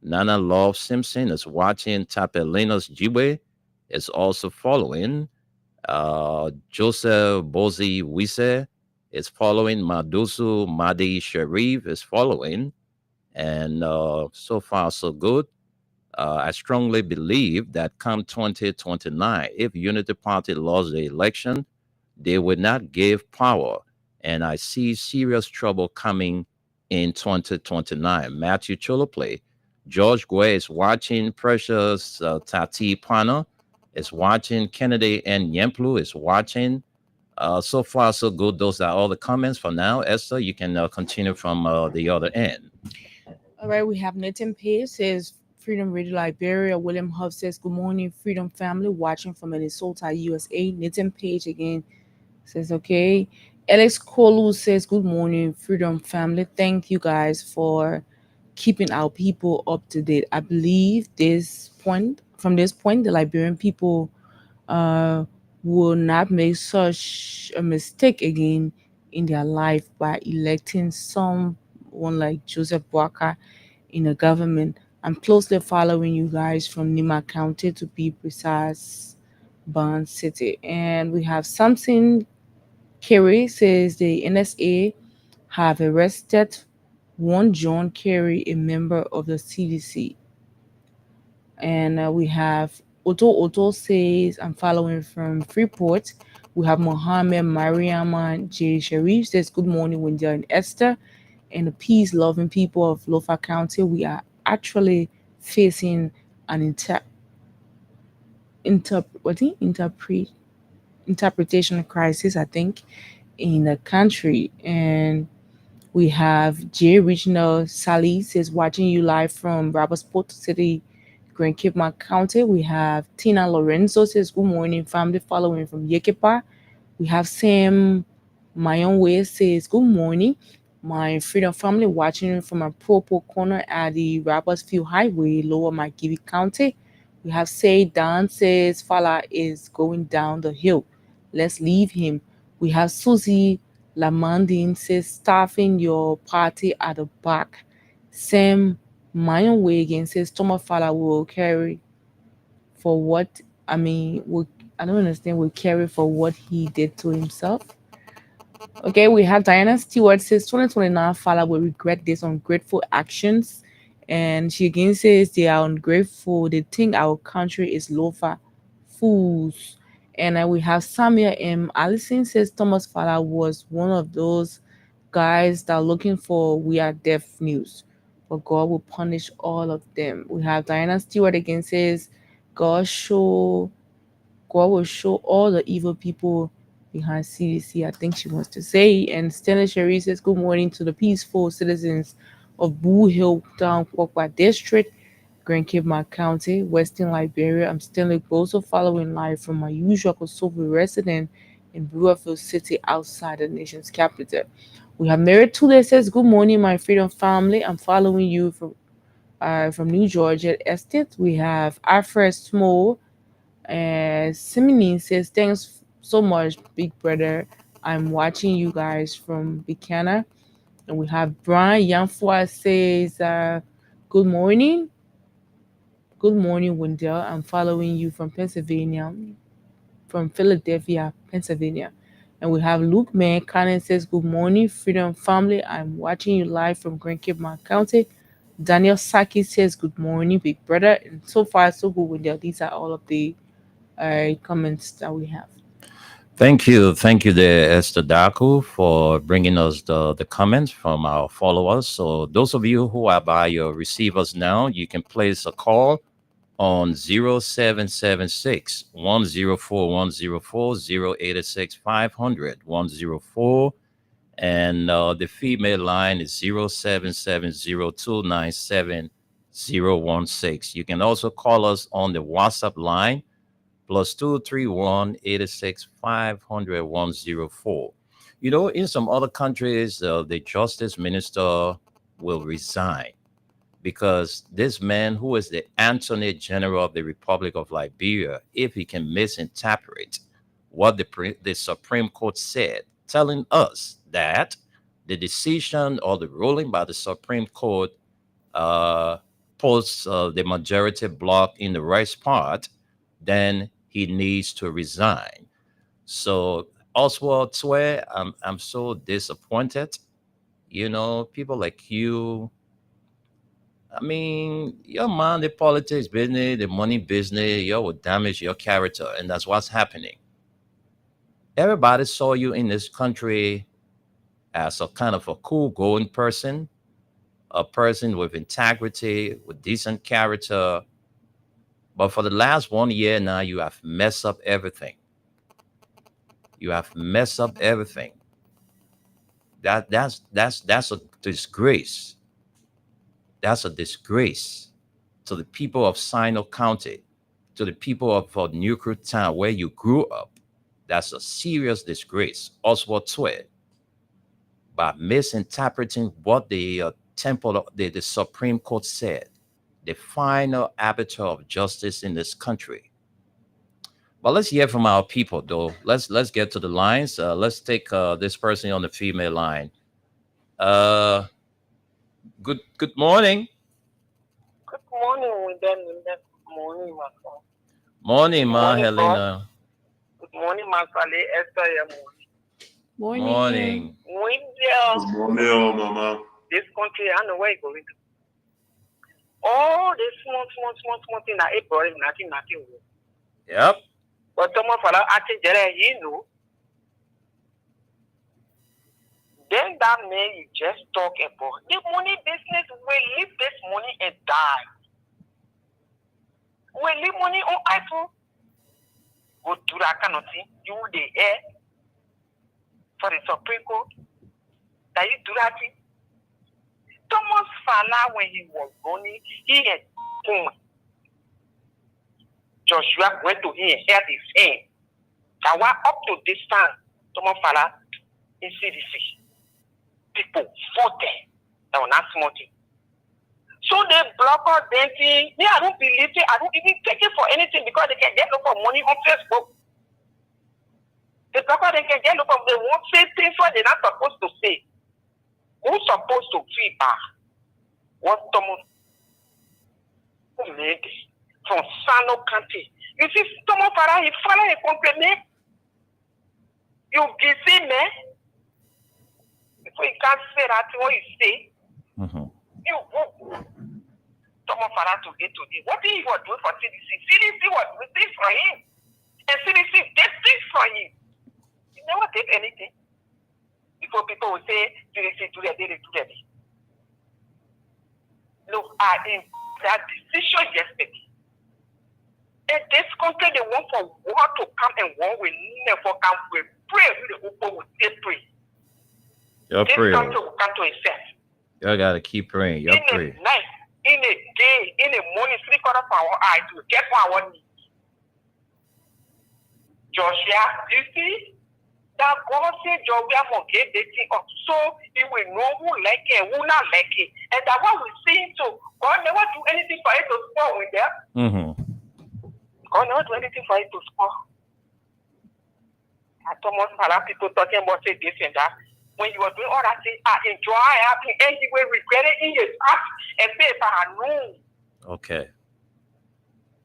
Nana Love Simpson is watching. Tapelinos Jiwe is also following. Joseph Bozi Wise is following. Madusu Madi Sharif is following. And so far, so good. I strongly believe that come 2029, if Unity Party lost the election, they would not give power. And I see serious trouble coming in 2029. Matthew Choloplay, George Guay is watching, Precious Tati Pana is watching, Kennedy and Yemplu is watching. So far, so good. Those are all the comments for now. Esther, you can continue from the other end. All right, we have Nathan Page says Freedom Radio Liberia. William Huff says good morning, Freedom family, watching from Minnesota, USA. Nathan Page again says okay. Alex Kolu says good morning, Freedom family. Thank you guys for keeping our people up to date. I believe from this point, the Liberian people uh, will not make such a mistake again in their life by electing someone like Joseph Boakai in the government. I'm closely following you guys from Nima County, to be precise, Bond City. And we have something. Kerry says the NSA have arrested one John Kerry, a member of the CDC. And we have Otto says, I'm following from Freeport. We have Mohammed Mariama J. Sharif says, good morning, Wendy and Esther, and the peace loving people of Lofa County. We are actually facing an interpretation crisis, I think, in the country. And we have J. Regional Sally says, watching you live from Robertsport City, Grand Cape County. We have Tina Lorenzo says, good morning, family, following from Yekepa. We have Sam Mayonwe says, good morning, my Freedom family, watching from a Propo corner at the Robertsfield Highway, Lower McGivy County. We have Say Dan says, Fala is going down the hill. Let's leave him. We have Susie Lamandine says, staffing your party at the back. Sam Mayonwe again says, Thomas Fala will carry for what, I don't understand, will carry for what he did to himself. Okay, we have Diana Stewart says 2029 Fala will regret this ungrateful actions. And she again says they are ungrateful. They think our country is lofa fools. And we have Samia M. Allison says Thomas Fala was one of those guys that are looking for we are deaf news. But God will punish all of them. We have Diana Stewart again says God show God will show all the evil people behind CDC, I think she wants to say. And Stella Sherry says, good morning to the peaceful citizens of Boo Hill Town, Kwakwa District, Grand Cape County, Western Liberia. I'm Stanley also following live from my usual Kosovo resident in Brewerfield City outside the nation's capital. We have Mary Tule says, good morning, my Freedom family. I'm following you from New Georgia Estate. We have Alfred Small. Simini says, thanks so much, Big Brother. I'm watching you guys from Buchanan. And we have Brian Yanfua says, good morning. Good morning, Wendell. I'm following you from Pennsylvania, from Philadelphia, Pennsylvania. And we have Luke May. Cannon says, good morning, Freedom family. I'm watching you live from Grand Cape County. Daniel Saki says, good morning, Big Brother. And so far, so good, Wendell. These are all of the comments that we have. Thank you, there, Esther Daku, for bringing us the comments from our followers. So those of you who are by your receivers now, you can place a call on 0776 104 104 086 500 104, and the female line is 0770297016. You can also call us on the WhatsApp line +231 86 500 104. You know, in some other countries, the justice minister will resign because this man, who is the Attorney General of the Republic of Liberia, if he can misinterpret what the Supreme Court said, telling us that the decision or the ruling by the Supreme Court puts the majority bloc in the right spot, then he needs to resign. So Oswald Twe, I'm so disappointed. You know, people like you, I mean, your mind, the politics business, the money business, you will damage your character, and that's what's happening. Everybody saw you in this country as a kind of a cool going person, a person with integrity, with decent character. But for the last 1 year now, you have messed up everything. You have messed up everything. That's a disgrace. That's a disgrace to the people of Sino County, to the people of Newcrest Town where you grew up. That's a serious disgrace. Oswald Tweed, by misinterpreting what the the Supreme Court said, the final arbiter of justice in this country. But let's hear from our people, though. Let's get to the lines. Let's take this person on the female line. Uh, good morning. Good morning, with them. Good morning, my son. Morning, Ma Morning, Helena. Good morning, Masale Esther. Morning. Morning. With Morning, Mama. this country, I know where it's going to. All the small thing that it brought him, nothing. Yep. But someone for that, I think that you know. Then that man you just talk about the money business will leave this money and die. We leave money on iPhone. Go to that kind of thing. You the air for the Supreme Court. That you do that thing. Thomas Fala, when he was running, he had point. Joshua went to him and held his hand. That was up to this time, Thomas Fala in CDC. People fought there. That was not small thing. So they block out dancing. Me, I don't believe it. I don't even take it for anything because they can get look for money on Facebook. They block out, they can get look for, they won't say things what they're not supposed to say. Who's supposed to feel bad? What Thomas made from Sano County? You see, Thomas Farah, he follow a company. You busy, man. So you can't say that what you say. Mm-hmm. You Thomas Farah to get to this. What did he was doing for CDC? CDC was doing things for him. And CDC did things for him. He never did anything. Before people will say, CDC do that, they do that. Look, I in that decision yesterday. And this country, they want for war to come and war will never come. We pray, the people will still pray. You're This praying. country will come to itself. You gotta keep praying. You're In a praying. night, in a day, in a morning, 3/4 of our eyes to get what our needs. Joshua, you see? That God said Joshua forget the thing up so he will know who like it and who not like it. And that what we see so God never do anything for it to spoil with them. Mm-hmm. God never do anything for it to spoil. I almost had people talking about say this and that. When you were doing all that thing, I enjoy it, and he will regret it in his heart and say, if I know, Okay.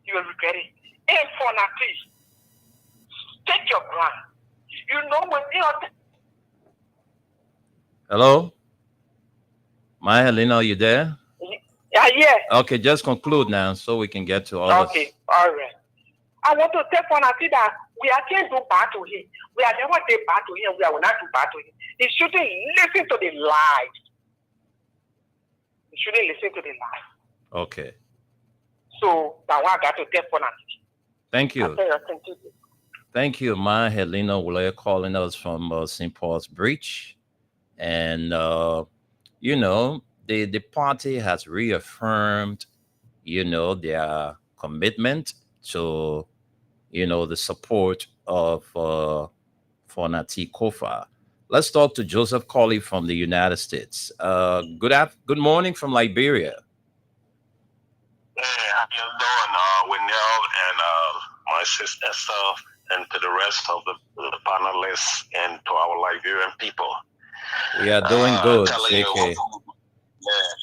you will regret it. And for now, please, take your ground. You know when you know. Hello? My Helena, are you there? Yeah. Okay, just conclude now so we can get to all Okay, this. all right. I want to take one and see that we are can't do bad to him. We are never do bad to him. We will not do bad to him. He shouldn't listen to the lies. He shouldn't listen to the lies. Okay. So that one I got to take one and see. Thank you. Okay, thank you. Thank you, Ma Helena Wule, calling us from St. Paul's Bridge. And, you know, the party has reaffirmed, you know, their commitment to, you know, the support of Fonati Kofa. Let's talk to Joseph Colley from the United States. Good morning from Liberia. Hey, how you doing, Winnell and my sister self, and to the rest of the panelists and to our Liberian people? We are doing good, telling JK.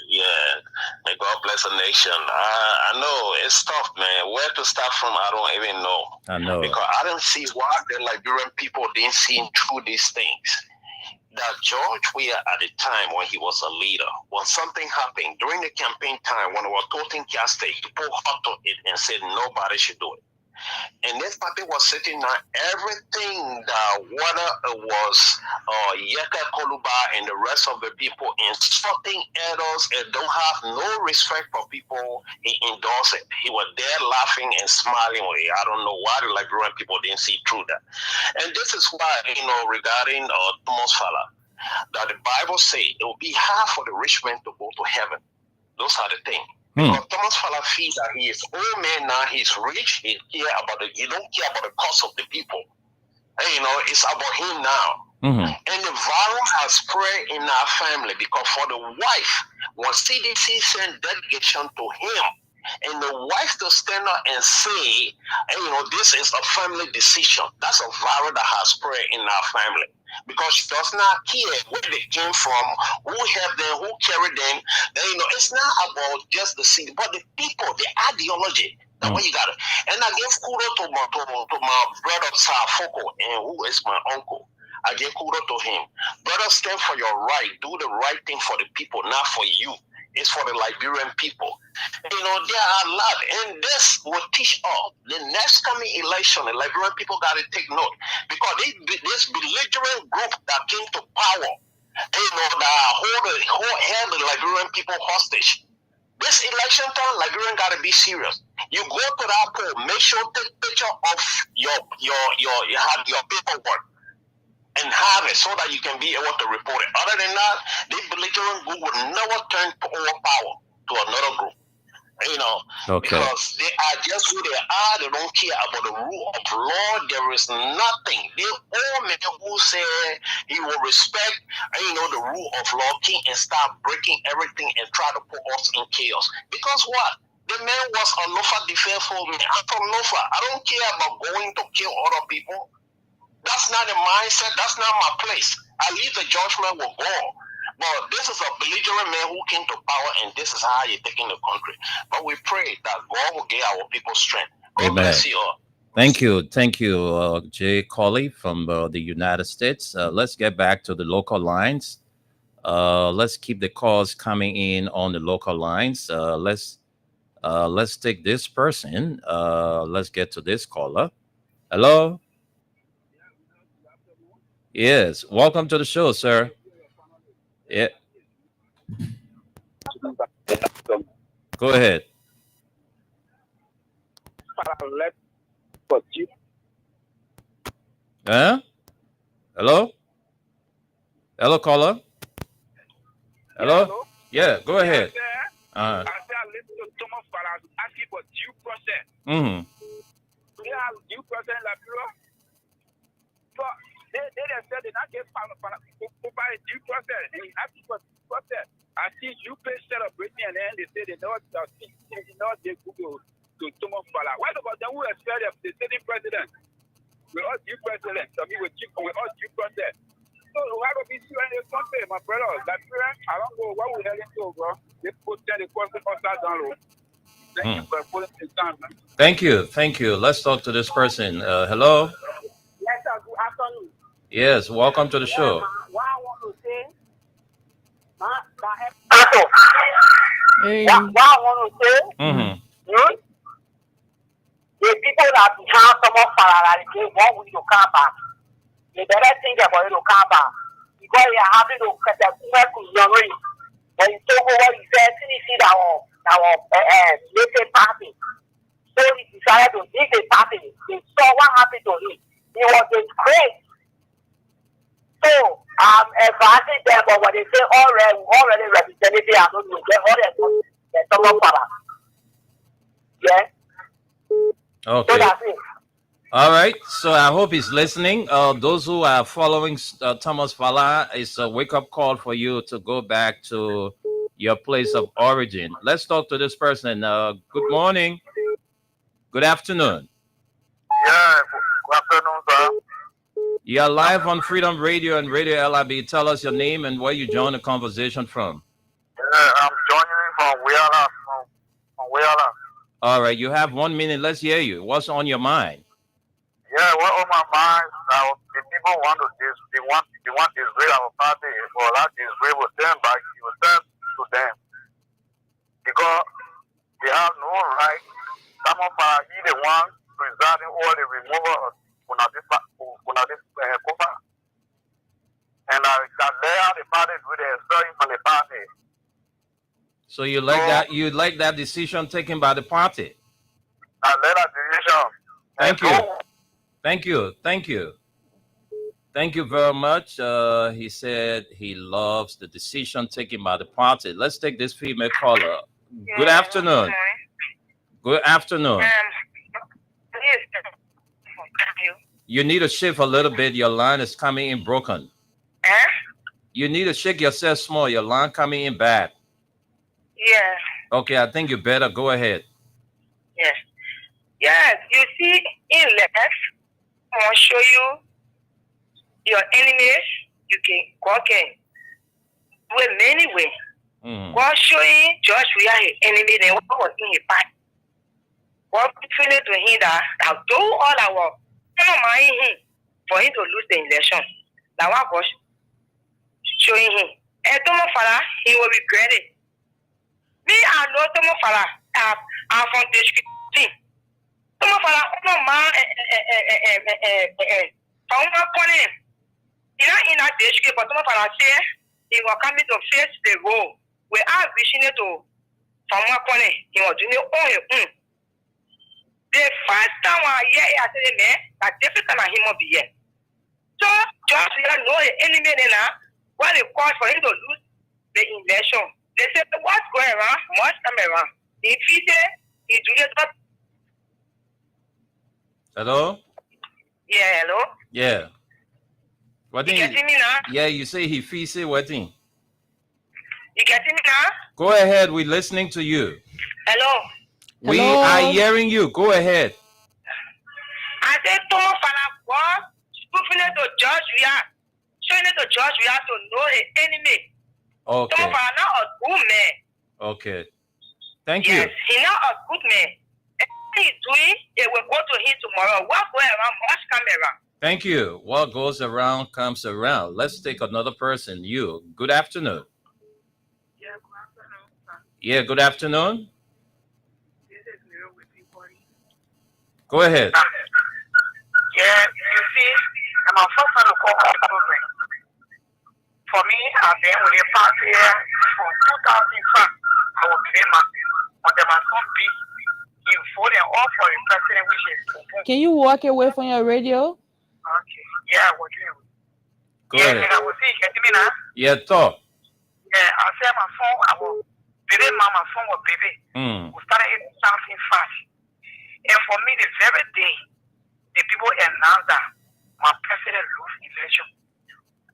Yeah. May God bless the nation. I know it's tough, man. Where to start from, I don't even know. I know. Because I don't see why the Liberian people didn't see through these things. that George Weah at the time when he was a leader, when something happened during the campaign time when we were talking State, people hot to it and said nobody should do it. And this party was sitting on everything that whether it was Yeka Koluba and the rest of the people insulting others and don't have no respect for people, he endorsed it. He was there laughing and smiling. I don't know why the Liberian people didn't see through that. And this is why, regarding Thomas Fala, that the Bible says it will be hard for the rich man to go to heaven. Those are the things. Because Thomas Fala feels that he is old man now, he's rich, he don't care about the cost of the people. And, it's about him now. And the virus has spread in our family because for the wife, when CDC sent delegation to him, and the wife to stand up and say, this is a family decision. That's a virus that has spread in our family. Because she does not care where they came from, who helped them, who carried them. It's not about just the city, but the people, the ideology. The way you got it. And I give kudos to my brother Safoko, and who is my uncle. I give kudos to him. Brother, stand for your right. Do the right thing for the people, not for you. It's for the Liberian people. There are a lot. And this will teach us. The next coming election, the Liberian people got to take note. Because this belligerent group that came to power, that held the Liberian people hostage. This election time, Liberian got to be serious. You go to that poll, make sure take picture of your paperwork and have it so that you can be able to report it. Other than that, the belligerent group will never turn over power to another group. Because they are just who they are. They don't care about the rule of law. There is nothing. The old man who said he will respect, the rule of law, king, and start breaking everything and try to put us in chaos. Because what? The man was a Lofa defensive man. I'm from Lofa. I don't care about going to kill other people. That's not the mindset. That's not my place. I leave the judgment with God. But this is a belligerent man who came to power, and this is how you're taking the country. But we pray that God will give our people strength. God bless you all. Thank you, Jay Colley from the United States. Let's get back to the local lines. Let's keep the calls coming in on the local lines. Let's take this person. Let's get to this caller. Hello. Yes, welcome to the show, sir. Yeah. Go ahead. Huh? Hello? Hello, caller? Hello? Yeah, go ahead. I said I listen to Thomas Fala asking for due process. Do they have due process in Liberia? So they said they not get provide due process. They asking for due process. I see you pay celebrating and then they say they know they go to Thomas Fala. What about them who expect the sitting president? We're all due president. So we're all due process. So why don't we see any country, my brother? Liberia, I don't know what we're heading to, bro. They put the question upside down low. Thank you for putting the time, man. Thank you. Let's talk to this person. Hello? Yes, sir. Good afternoon. Yes, welcome to the show. What I want to say, what I want to say, the people that have someone parallel, what will you come back? They better think about it to come back. Because they are happy to cut the work with your ring. When you talk over, he said, CDC that our local party. So he decided to dig the party. They saw what happened to him. He was disgraced. So I'm advising them, but when they say already representative, I'm not going to get all that someone para. Yeah. Okay. So that's it. All right. So I hope he's listening. Those who are following Thomas Fala, it's a wake-up call for you to go back to your place of origin. Let's talk to this person. Good morning. Good afternoon. Yeah, good afternoon, sir. You're live on Freedom Radio and Radio LIB. Tell us your name and where you joined the conversation from. Yeah, I'm joining from Wayala. From Wayala. All right. You have 1 minute. Let's hear you. What's on your mind? Yeah, what on my mind? The even want to they want to disgrace our party, or that disgrace will turn back, it will turn to them. Because they have no right. Some of us are the one presiding all the removal of Kufa. And that they are the party with the story from the party. So you like that? You like that decision taken by the party? I like that decision. Thank you. Thank you. Thank you. Thank you very much. He said he loves the decision taken by the party. Let's take this female caller. Good afternoon. Good afternoon. You need to shift a little bit. Your line is coming in broken. You need to shake yourself small. Your line coming in bad. Yeah. Okay, I think you better go ahead. Yes. Yes. You see, in left, I want to show you your enemies. You can go with many ways. God showing Josh we are his enemy. Then what was in his part? God feeling to him that do all our mind him for him to lose the election. Now what God showing him? And Tomo Fala, he will regret it. Me, I know Tomo Fala. I'm from the street. Tomo Fala, no man, found my point. You know, in that district, but Tomo Fala say he will come to face the role. We are wishing to from one corner. He was doing it on your own. The first time I hear I said, man, that difficult and he must be here. So, just we don't know the enemy now. What it cost for him to lose the election. They said, what's going around? What's coming around? If he said, he do it. Hello? Yeah, hello? Yeah. What You thing? getting me now? Yeah, you say he feels it. What thing? You getting me now? Go ahead. We're listening to you. Hello? We are hearing you. Go ahead. I said, Tomo Fala, what? Spoofing it to judge we are. Showing it to judge we have to know the enemy. Okay. Tomo Fala not a good man. Okay. Thank Yes, you. he not a good man. Anything he's doing, it will go to him tomorrow. What go around must come around. Thank you. What goes around comes around. Let's take another person. You. Good afternoon. Yeah, good afternoon. Go ahead. Yeah, you see, I'm a first one to call my program. For me, I've been with the party for 2005. I was famous. But there was some big in voting all for a president, which is Can you walk away from your radio? okay. Yeah, I was doing. Go Yeah, ahead. and I was saying, get me now. Yeah, talk. Yeah, I said my phone, I was baby, mama phone was baby. We started something fast. And for me, the very day the people announced that my president lose election,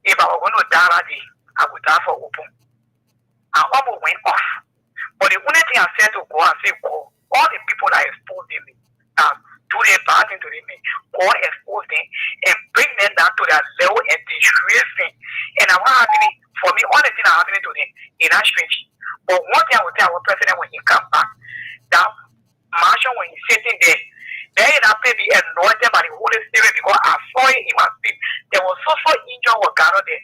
if I was going to die that day, I would die for open. I almost went off. But the only thing I said to God, I said, God, all the people that exposed me, do their bad thing to them, God expose them and bring them down to that level and disgrace them. And I'm not happening, for me, all the things are happening to them in that strange. But one thing I will tell our president when he comes back, that Marshall, when he's sitting there, there is not be anointed by the Holy Spirit because I saw him and speak. There was so angel was gathered there.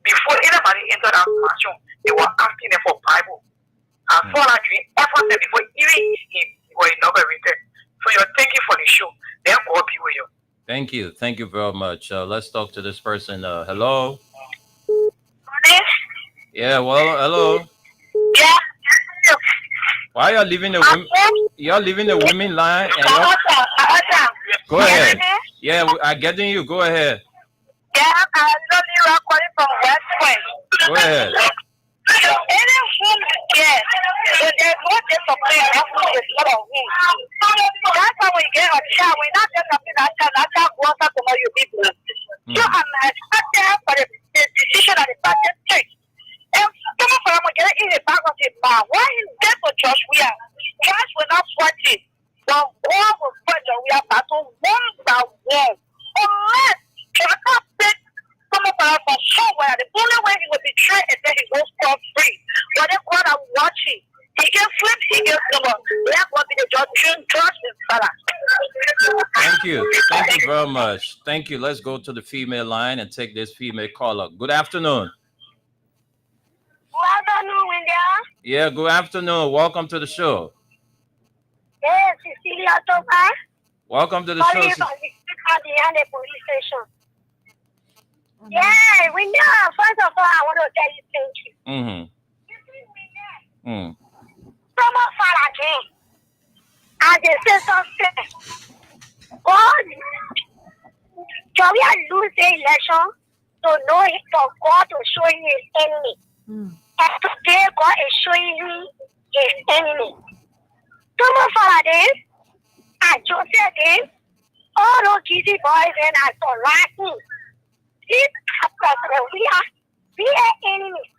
Before anybody entered that Marshall, they were asking them for Bible. I saw that dream every time before even he was inaugurated. So you're thanking for the show. Then God be with you. Thank you. Thank you very much. Let's talk to this person. Hello. Yeah, well, hello. Yeah. Why are you leaving the women? You're leaving the women line. And go ahead. Yeah, I'm getting you. Go ahead. Yeah, I know you are calling from West Point. Go ahead. Any whom yes, so there's no discipline. That's what is not of whom. That's how we get a child. We're not just something that child wants us to know you people. So I'm expecting for the decision that the party takes. And someone from get in the back of the bar. Why is that for Josh? We are Josh will not sweat it. But God will sweat Josh. We are battle one by one. Unless I can't pick someone from somewhere, the only way he will betray and then he will stop free. But then God are watching. He can flip, he can come on. That will be the judge. Trust this fella. Thank you. Thank you very much. Thank you. Let's go to the female line and take this female caller. Good afternoon. Good afternoon, William. Yeah, good afternoon. Welcome to the show. Yes, Cecilia Toba. Welcome to the Calling show. you from the police station. Yeah, William, first of all, I want to tell you thank you. Someone far again. And they say something. God, can we lose the election to know it for God to show you his enemy? And today God is showing you his enemy. Someone far again. And Joseph again. All those easy boys and I saw right. This president, we are enemies.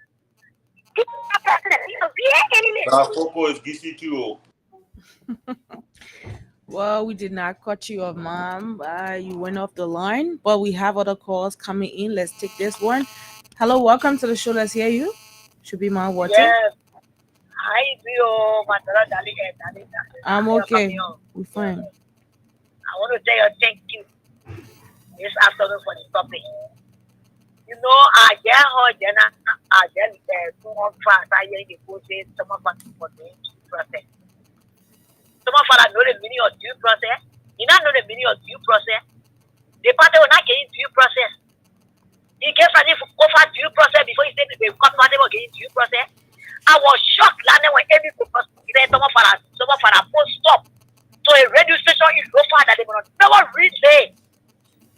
This president, we are enemies. Coco is GC2. Well, we did not cut you off, Mom. You went off the line, but we have other calls coming in. Let's take this one. Hello, welcome to the show. Let's hear you. Should be my water. Yes. Hi, Bio. I'm okay. We're fine. I want to tell you thank you this afternoon for the topic. You know, I get her, then I get someone fast. I hear the process, someone fast for the process. Someone fast know the meaning of due process. You not know the meaning of due process. The party will not get due process. He gave for over due process before he said the party will get due process. I was shocked landing when every person said someone post stop. So a radio station is so far that they will never relay.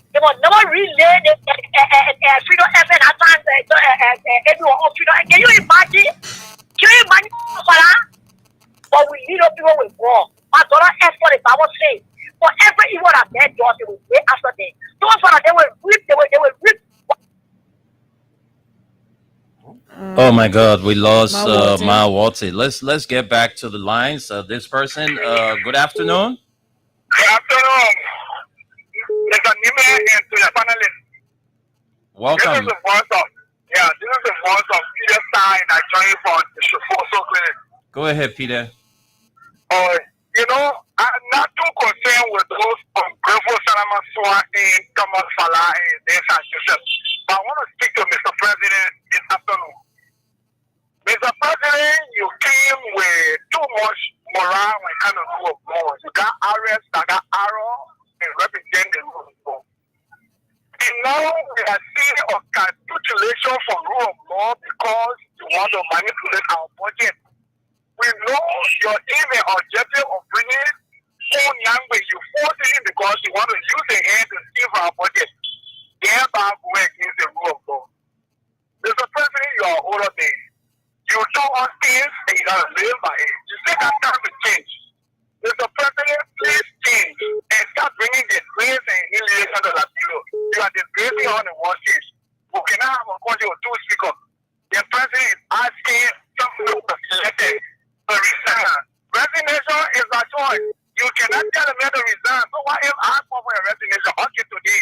They will never relay the Freedom FM at times. Everyone on Freedom. Can you imagine? But we need people with war. My daughter effort is our say. For every evil that they do, they will wait after them. So far they will rip. They will rip. Oh my God, we lost Ma Walty. Let's get back to the lines. This person, good afternoon. Good afternoon. Mr. Nime and to the panelists. Welcome. This is the voice of Peter Stein. I joined from the Shofoso Clinic. Go ahead, Peter. You know, I'm not too concerned with those ungrateful Salamasua and Thomas Fala and their Joseph. But I want to speak to Mr. President this afternoon. Mr. President, you came with too much morale and kind of rule of law. You got arrest, I got arrow, and represent the rule of law. And now we are seeing a capitulation for rule of law because you want to manipulate our budget. We know your aim and objective of bringing phone language, you force it in because you want to use the hand to steal our budget. Thereby go against the rule of law. Mr. President, you are older man. You told us things and you gotta live by it. You say that time to change. Mr. President, please change and start bringing disgrace and humiliation to the people. You are disgracing on the world stage. We cannot have a country with two speakers. The president is asking some people to select to resign. Resignation is a choice. You cannot tell a man to resign. So why if I ask for a resignation? Okay, today,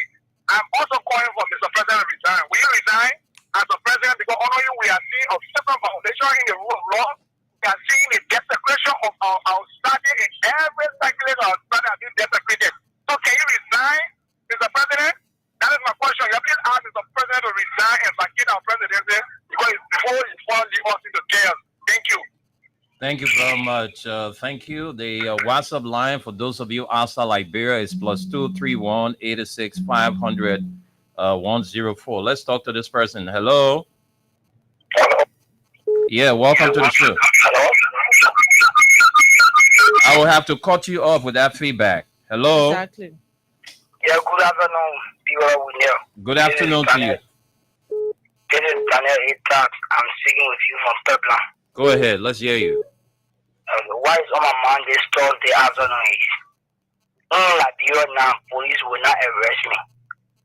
I'm also calling for Mr. President to resign. Will you resign? As a president, because honor you, we are seeing a separate foundation in the rule of law. We are seeing the desecration of our study in every circulation of our study has been desecrated. So can you resign, Mr. President? That is my question. You please ask Mr. President to resign and vacate our presidency because before you fall, leave us into chaos. Thank you. Thank you very much. Thank you. The WhatsApp line for those of you outside Liberia is +231 86 500 104. Let's talk to this person. Hello. Yeah, welcome to the show. I will have to cut you off with that feedback. Hello. Exactly. Yeah, good afternoon. Good afternoon to you. This is Daniel Itax. I'm speaking with you from Puebla. Go ahead. Let's hear you. What is on my mind this Thursday afternoon is, Liberia now, police will not arrest me.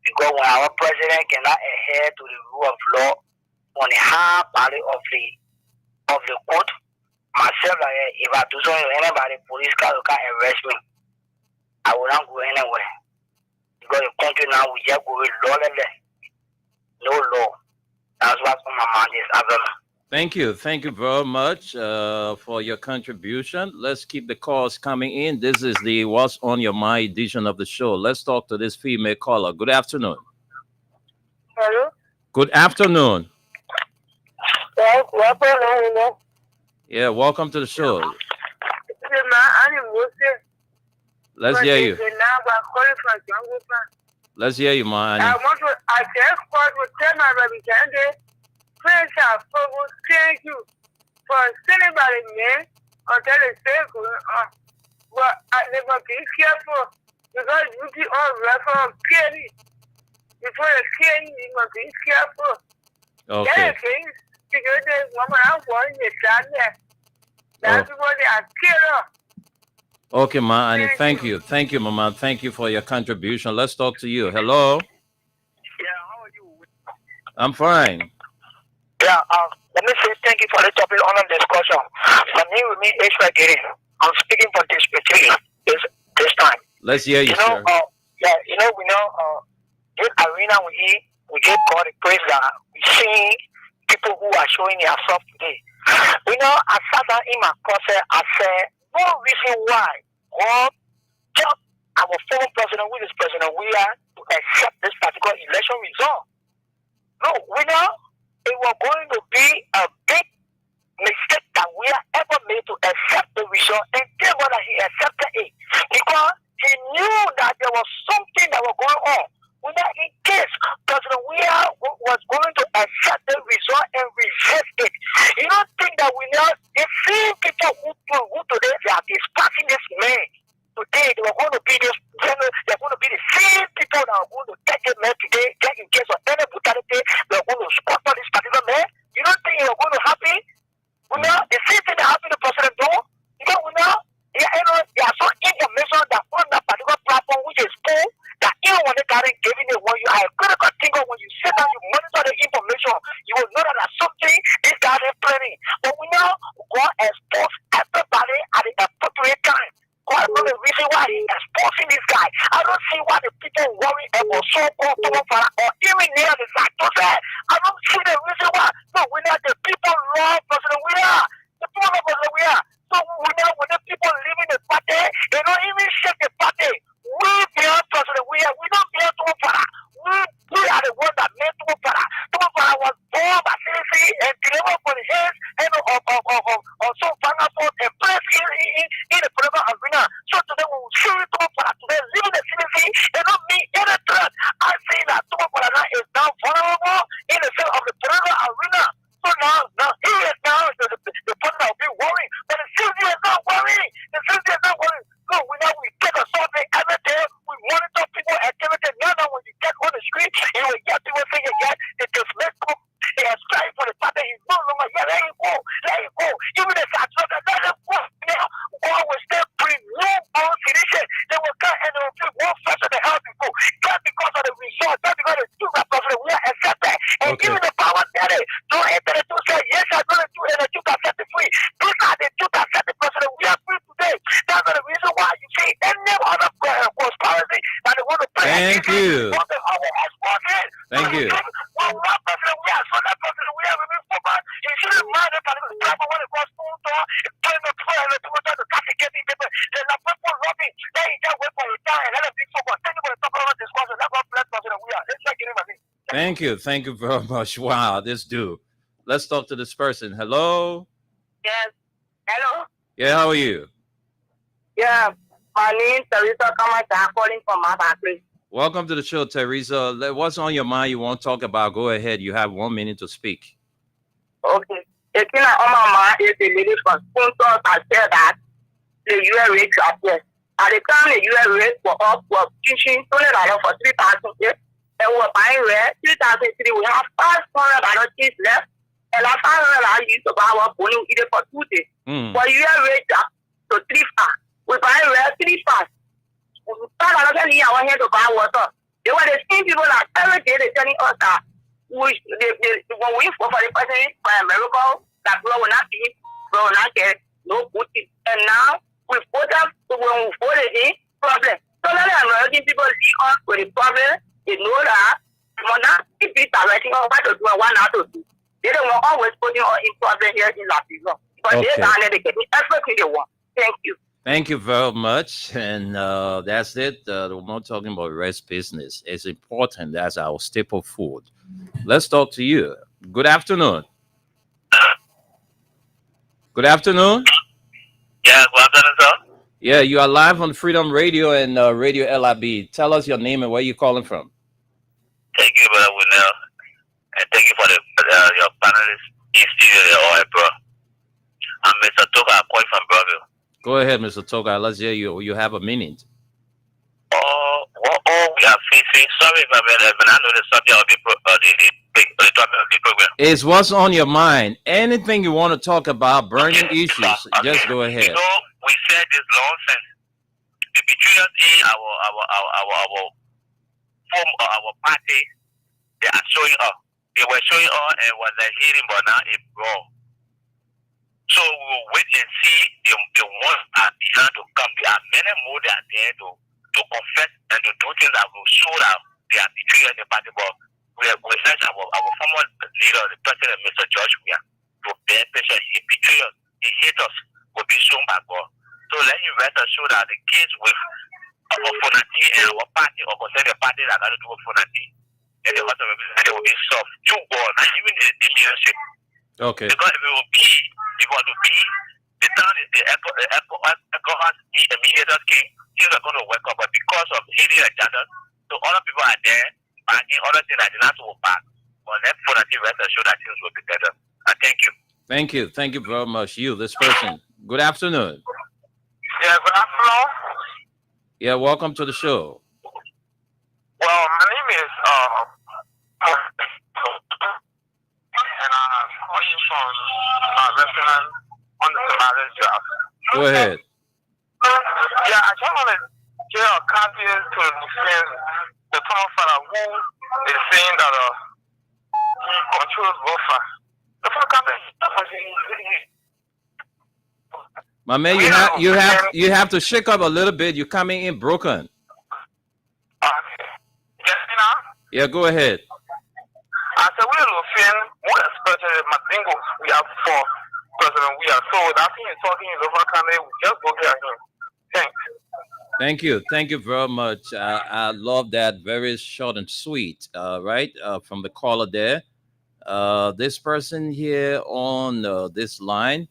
Because when our president cannot adhere to the rule of law on the high body of the court, myself, if I do something to anybody, police can't arrest me. I will not go anywhere. Because the country now we just go with lawless. No law. That's what's on my mind this afternoon. Thank you very much for your contribution. Let's keep the calls coming in. This is the What's on Your Mind edition of the show. Let's talk to this female caller. Good afternoon. Hello? Good afternoon. Yes, welcome. Yeah, welcome to the show. Let's hear you. Let's hear you, man. I want to just want to tell my representative, friends are thank you for sending by the men until the circle. But I never be careful because you be all reference clearly. Before the king, you must be careful. Okay. That's what they are killed. Okay, Ma Annie. Thank you, Mama. Thank you for your contribution. Let's talk to you. Hello. Yeah, how are you? I'm fine. Yeah, let me say thank you for the topic on the discussion. My name is me, H. I'm speaking for District 3 this time. Let's hear you, sir. Yeah, we know this arena we give God the praise that we see people who are showing themselves today. I sat down in my closet, I said, no reason why God just our former president, which is President Weah, to accept this particular election result. No, it was going to be a big mistake that we have ever made to accept the result, and tell whether he accepted it. Because he knew that there was something that was going on. In case President Weah was going to accept the result and resist it, you don't think that the same people who today they are dispatching this man today, they were going to be they're going to be the same people that are going to take this man today, get in case of any brutality, they're going to squat on this particular man. You don't think you're going to happen? The same thing that happened to President Doe, there are some information that on that particular platform which is cool, that even when they got giving it, when you are a critical thinker, when you sit down, you monitor the information, you will know that there's something this guy is planning. But we now go expose everybody at the appropriate time. God knows the reason why he's exposing this guy. I don't see why the people worry about so-called or even near the Zatoze. I don't see the reason why. No, the people love President Weah. The people love President Weah. So when the people leaving the party, they don't even shake the party. We beyond President Weah. We don't beyond Tumopara. We are the ones that made Tumopara. Tumopara was born by CDC and delivered from the hands and of some Fangafort and placed in the political arena. So today when we see Tumopara today leaving the CDC, they don't mean any threat. I say that Tumopara is now vulnerable in the sense of the political arena. So now he is now the person that will be worrying. But the city is not worrying. The city is not worrying. No, we take a survey every day. We monitor people activity. Now when you get on the street, you will get people saying they dismiss them. They are striving for the party. He's no longer here. Let him go. Even if I told them, let him go. Now, God will still bring new born sedition. They will come and they will feel more fresh than they have before. Just because of the result, just because of the two President we are accepted. And even the power daddy, don't enter the two say, yes, I'm going to do it, and the two can set it free. These are the two that set the President we are free today. That's the reason why you see any other conspiracy that they want to play. Thank you. Thank you. Thank you very much. Wow, this dude. Let's talk to this person. Hello. Yes. Hello. Yeah, how are you? Yeah, my name is Teresa Kamata. I'm calling from my country. Welcome to the show, Teresa. What's on your mind you want to talk about? Go ahead. You have 1 minute to speak. Okay. The thing on my mind is the lady from sponsors has said that the US rate appears. At the time, the US rate for us was teaching $200 for 3,000. And we're buying rare 3,003. We have $500 cheese left. And our $500 used to buy our bowling either for 2 days. But US rate up to 3,500. We buy rare 3,500. We start another year our hand to buy water. They were the same people that every day they're telling us that when we for the person by a miracle that we will not be, we will not get no good. And now we put them to when we put it in problem. So now the American people leave us with the problem. They know that we will not keep it directing us what to do and what not to do. They don't want always put you in problem here in Latino. But Okay. they are getting everything they want. Thank you. Thank you very much. And that's it. We're not talking about rice business. It's important. That's our staple food. Let's talk to you. Good afternoon. Good afternoon. Yeah, good afternoon, sir. Yeah, you are live on Freedom Radio and Radio LIB. Tell us your name and where you're calling from. Thank you, Brother Winnell. And thank you for your panelists in studio, all right, bro. I'm Mr. Toka. I'm calling from Brazil. Go ahead, Mr. Toga. Let's hear you. You have a minute. All we are facing, sorry, but I know the subject of the topic of the program. It's what's on your mind. Anything you want to talk about, burning issues, just go ahead. You know, we said this nonsense. The betrayers in our party, they are showing up. They were showing up and was a hearing, but now it's wrong. So we will wait and see the ones at the hand to come. There are many more that are there to confess and to do things that will show that they are betraying the party. But we said our former leader, the president, Mr. George Weah, to bear patience. He betrayed us. He hates us. Will be shown by God. So let you rest assured that the case with our Fonati and our party or concern the party that got to do with Fonati and the other representatives will be solved through God, not even the leadership. Okay. Because if it was to be, the town is the alcohol mediators king, things are going to work up. But because of hidden agenda, so other people are there, backing other things that did not work back. But let Fonati rest assured that things will be better. And thank you. Thank you. Thank you very much. You, this person. Good afternoon. Yeah, good afternoon. Yeah, welcome to the show. Well, my name is and I'm calling from my restaurant on the Somali job. Go ahead. Yeah, I just want to get a copy to the town father who is saying that he controls Bofa. The full copy. My man, you have to shake up a little bit. You're coming in broken. Yeah, go ahead. I said we are looking more especially Madingo we have for President we are so that thing is talking in local country, we just go hear him. Thanks. Thank you. Thank you very much. I love that. Very short and sweet. Right? From the caller there. This person here on this line.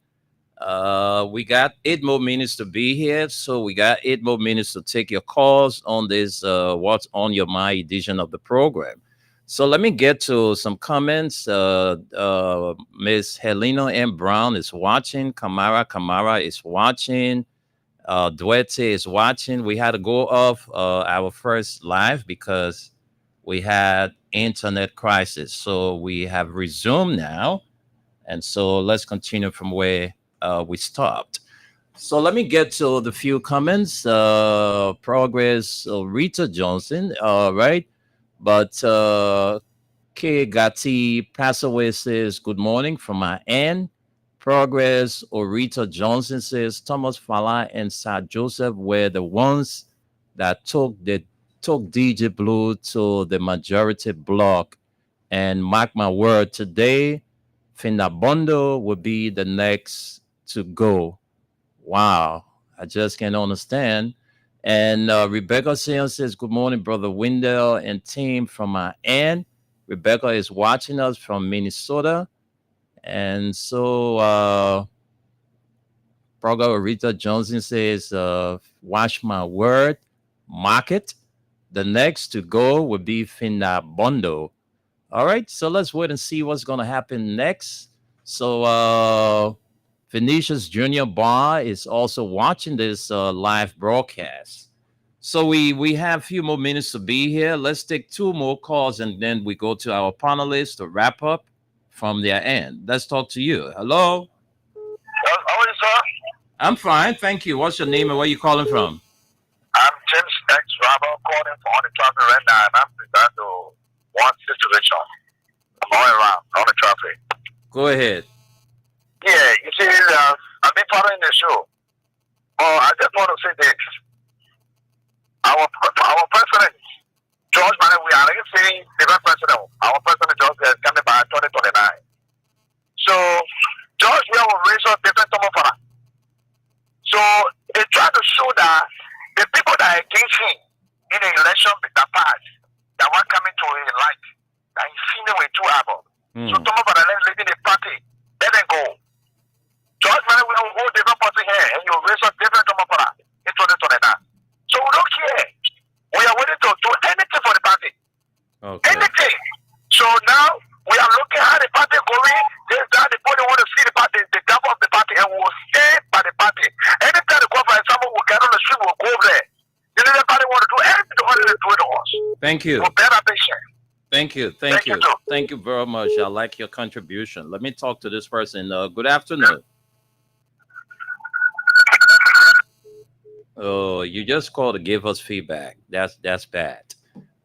We got 8 more minutes to be here, so we got 8 more minutes to take your calls on this What's on Your Mind edition of the program. So let me get to some comments. Miss Helena M. Brown is watching. Kamara is watching. Duete is watching. We had to go off our first live because we had internet crisis. So we have resumed now. And so let's continue from where we stopped. So let me get to the few comments. Progress, Rita Johnson, right? But K. Gatti Passaway says, good morning from my end. Progress, Rita Johnson says, Thomas Fala and Sir Joseph were the ones that took DJ Blue to the majority block. And mark my word, today, Finabondo will be the next to go. Wow, I just can't understand. And Rebecca Sion says, good morning, Brother Wendell and team from my end. Rebecca is watching us from Minnesota. And so Proga Rita Johnson says, watch my word, market. The next to go will be Finabondo. All right, so let's wait and see what's going to happen next. So Venetia's Junior Bar is also watching this live broadcast. So we have a few more minutes to be here. Let's take 2 more calls and then we go to our panelists to wrap up from their end. Let's talk to you. Hello. How are you, sir? I'm fine, thank you. What's your name and where you calling from? I'm James X. Robert calling from on the traffic right now, and I'm prepared to one situation. I'm going around on the traffic. Go ahead. Yeah, you see, I've been following the show. I just want to say this. Our president, George Manuel, we are saying the president, our president George is coming by 2029. So Thomas Fala, let's leave the party. Let them go. Just when we will hold different party here and you raise up different Thomas Fala. It's what it's on that. So we don't care. We are willing to do anything for the party. Okay. Anything. So now we are looking at the party going. This that the party want to see the party, the top of the party, and we will stay by the party. Anytime the go for example, we get on the street, we'll go there. The other party want to do anything to want to do it to us. Thank you. We're better patient. Thank you. Thank you. Thank you very much. I like your contribution. Let me talk to this person. Good afternoon. Oh, you just called to give us feedback. That's bad.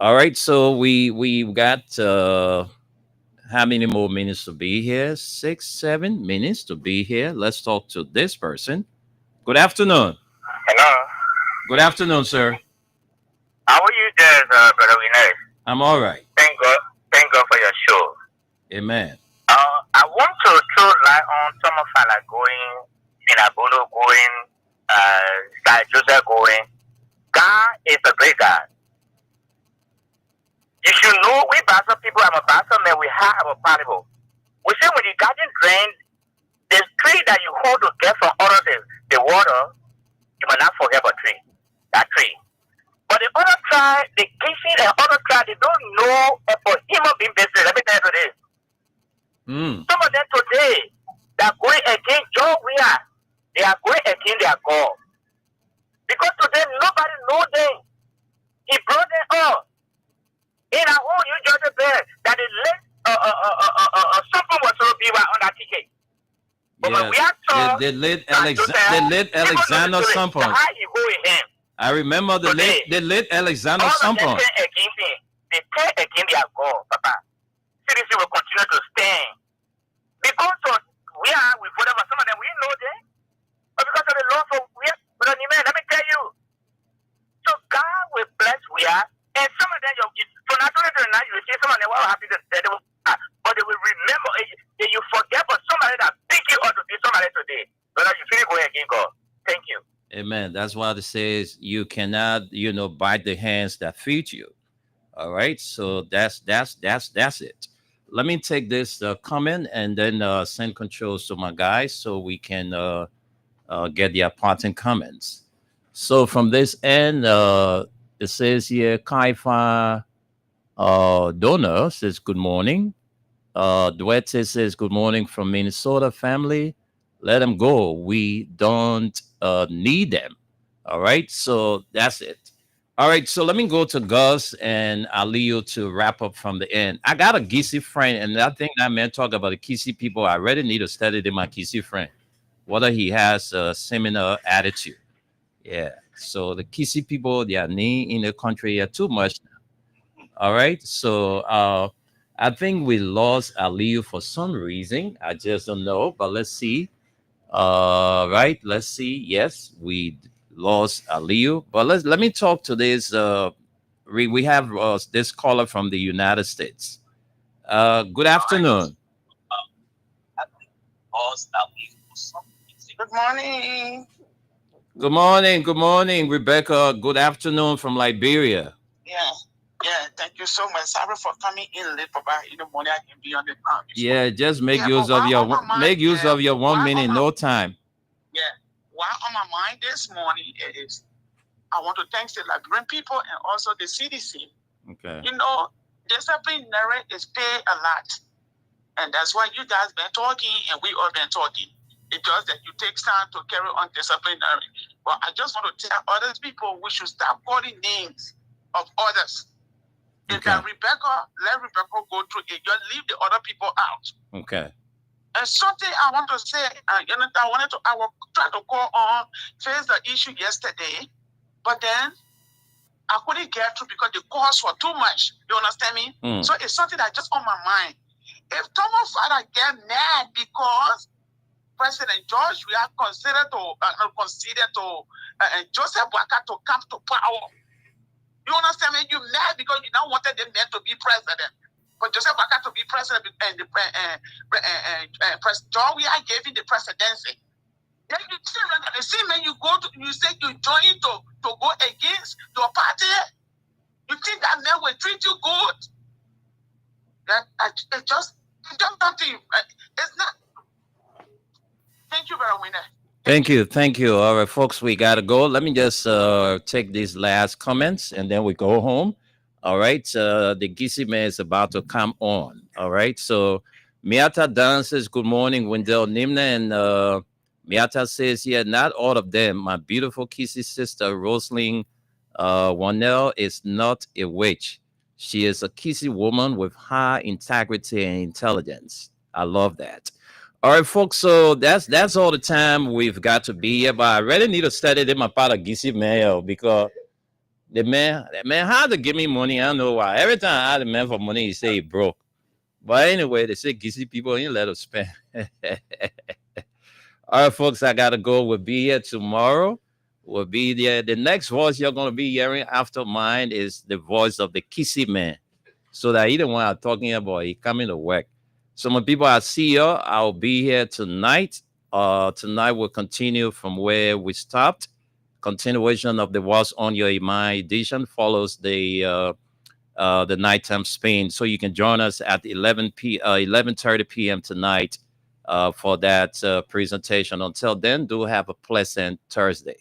All right. So we got how many more minutes to be here? 6, 7 minutes to be here. Let's talk to this person. Good afternoon. Hello. Good afternoon, sir. How are you there, Brother Winner? I'm all right. Thank God for your show. Amen. I want to throw light on some of Fala going, Sinabolo going, Sir Joseph going. God is a great God. You should know we Bassa people, I'm a Bassa man, we have our parable. We say when the garden drain, the tree that you hold to get from out of the water, you might not forget about that tree. But the other tribe, the Kisi and other tribe, they don't know for human being business. Let me tell you this. Some of them today, they are going against John Weir. They are going against their God. Because today nobody knows them. He brought them up. In our own New Jersey bed, that the late something was so be on that ticket. But when we are told the late Alexander Sampon. how you go with him. I remember the late Alexander Sampon. They turn against their God, Papa. CDC will continue to stand. Because of we are with whatever some of them we know them. But because of the law for we are, but let me tell you. So God will bless we are, and some of them so not only now you see some of them were happy that they will, but they will remember you forget but somebody that pick you up to be somebody today. But you feel going against God. Thank you. Amen. That's why it says you cannot, bite the hands that feed you. All right. So that's it. Let me take this comment and then send controls to my guys so we can get the parting comments. So from this end, it says here, Kaifa Donor says good morning. Duete says good morning from Minnesota family. Let them go. We don't need them. All right. So that's it. All right. So let me go to Gus and Aliyu to wrap up from the end. I got a Kisi friend, and I think that man talk about the Kisi people. I really need to study them, my Kisi friend, whether he has a similar attitude. Yeah. So the Kisi people, they are in the country are too much now. All right. So I think we lost Aliyu for some reason. I just don't know, but let's see. Right, let's see. Yes, we lost Aliyu, but let me talk to this. We have this caller from the United States. Good afternoon. Good morning. Good morning. Good morning, Rebecca. Good afternoon from Liberia. Yeah, thank you so much. Sorry for coming in late, Papa. In the morning, I can be on the ground. Yeah, just make use of your 1 minute, no time. Yeah, what on my mind this morning is I want to thank the Liberian people and also the CDC. Okay. Disciplinary is paid a lot, and that's why you guys been talking and we all been talking. It's just that you take time to carry on disciplinary. But I just want to tell other people we should stop calling names of others. If that Rebecca, let Rebecca go through it. Just leave the other people out. Okay. And something I want to say, I was trying to call on, face the issue yesterday, but then I couldn't get through because the cost was too much. You understand me? So it's something that's just on my mind. If Thomas Father get mad because President George we are considered Joseph Boakai to come to power. You understand me? You mad because you now wanted the man to be president. But Joseph Boakai to be president and John we are giving the presidency. Then you see, man, you say you join to go against your party. You think that man will treat you good? It's just Just something. It's not. Thank you, Brother Winner. Thank you. Thank you. All right, folks, we got to go. Let me just take these last comments and then we go home. All right. The Gisi man is about to come on. All right. So Miata dances. Good morning, Wendell Nimna. And Miata says, yeah, not all of them. My beautiful Kisi sister, Rosling Wanell, is not a witch. She is a Kisi woman with high integrity and intelligence. I love that. All right, folks. So that's all the time we've got to be here. But I really need to study them about a Gisi mail because the man had to give me money. I don't know why. Every time I ask the man for money, he say he broke. But anyway, they say Gisi people ain't let us spend. All right, folks. I gotta go. We'll be here tomorrow. We'll be there. The next voice you're gonna be hearing after mine is the voice of the Kisi man. So that either one I'm talking about, he coming to work. So my people, I see you. I'll be here tonight. Tonight we'll continue from where we stopped. Continuation of the What's on Your Mind edition follows the nighttime spin. So you can join us at 11:30 p.m. tonight for that presentation. Until then, do have a pleasant Thursday.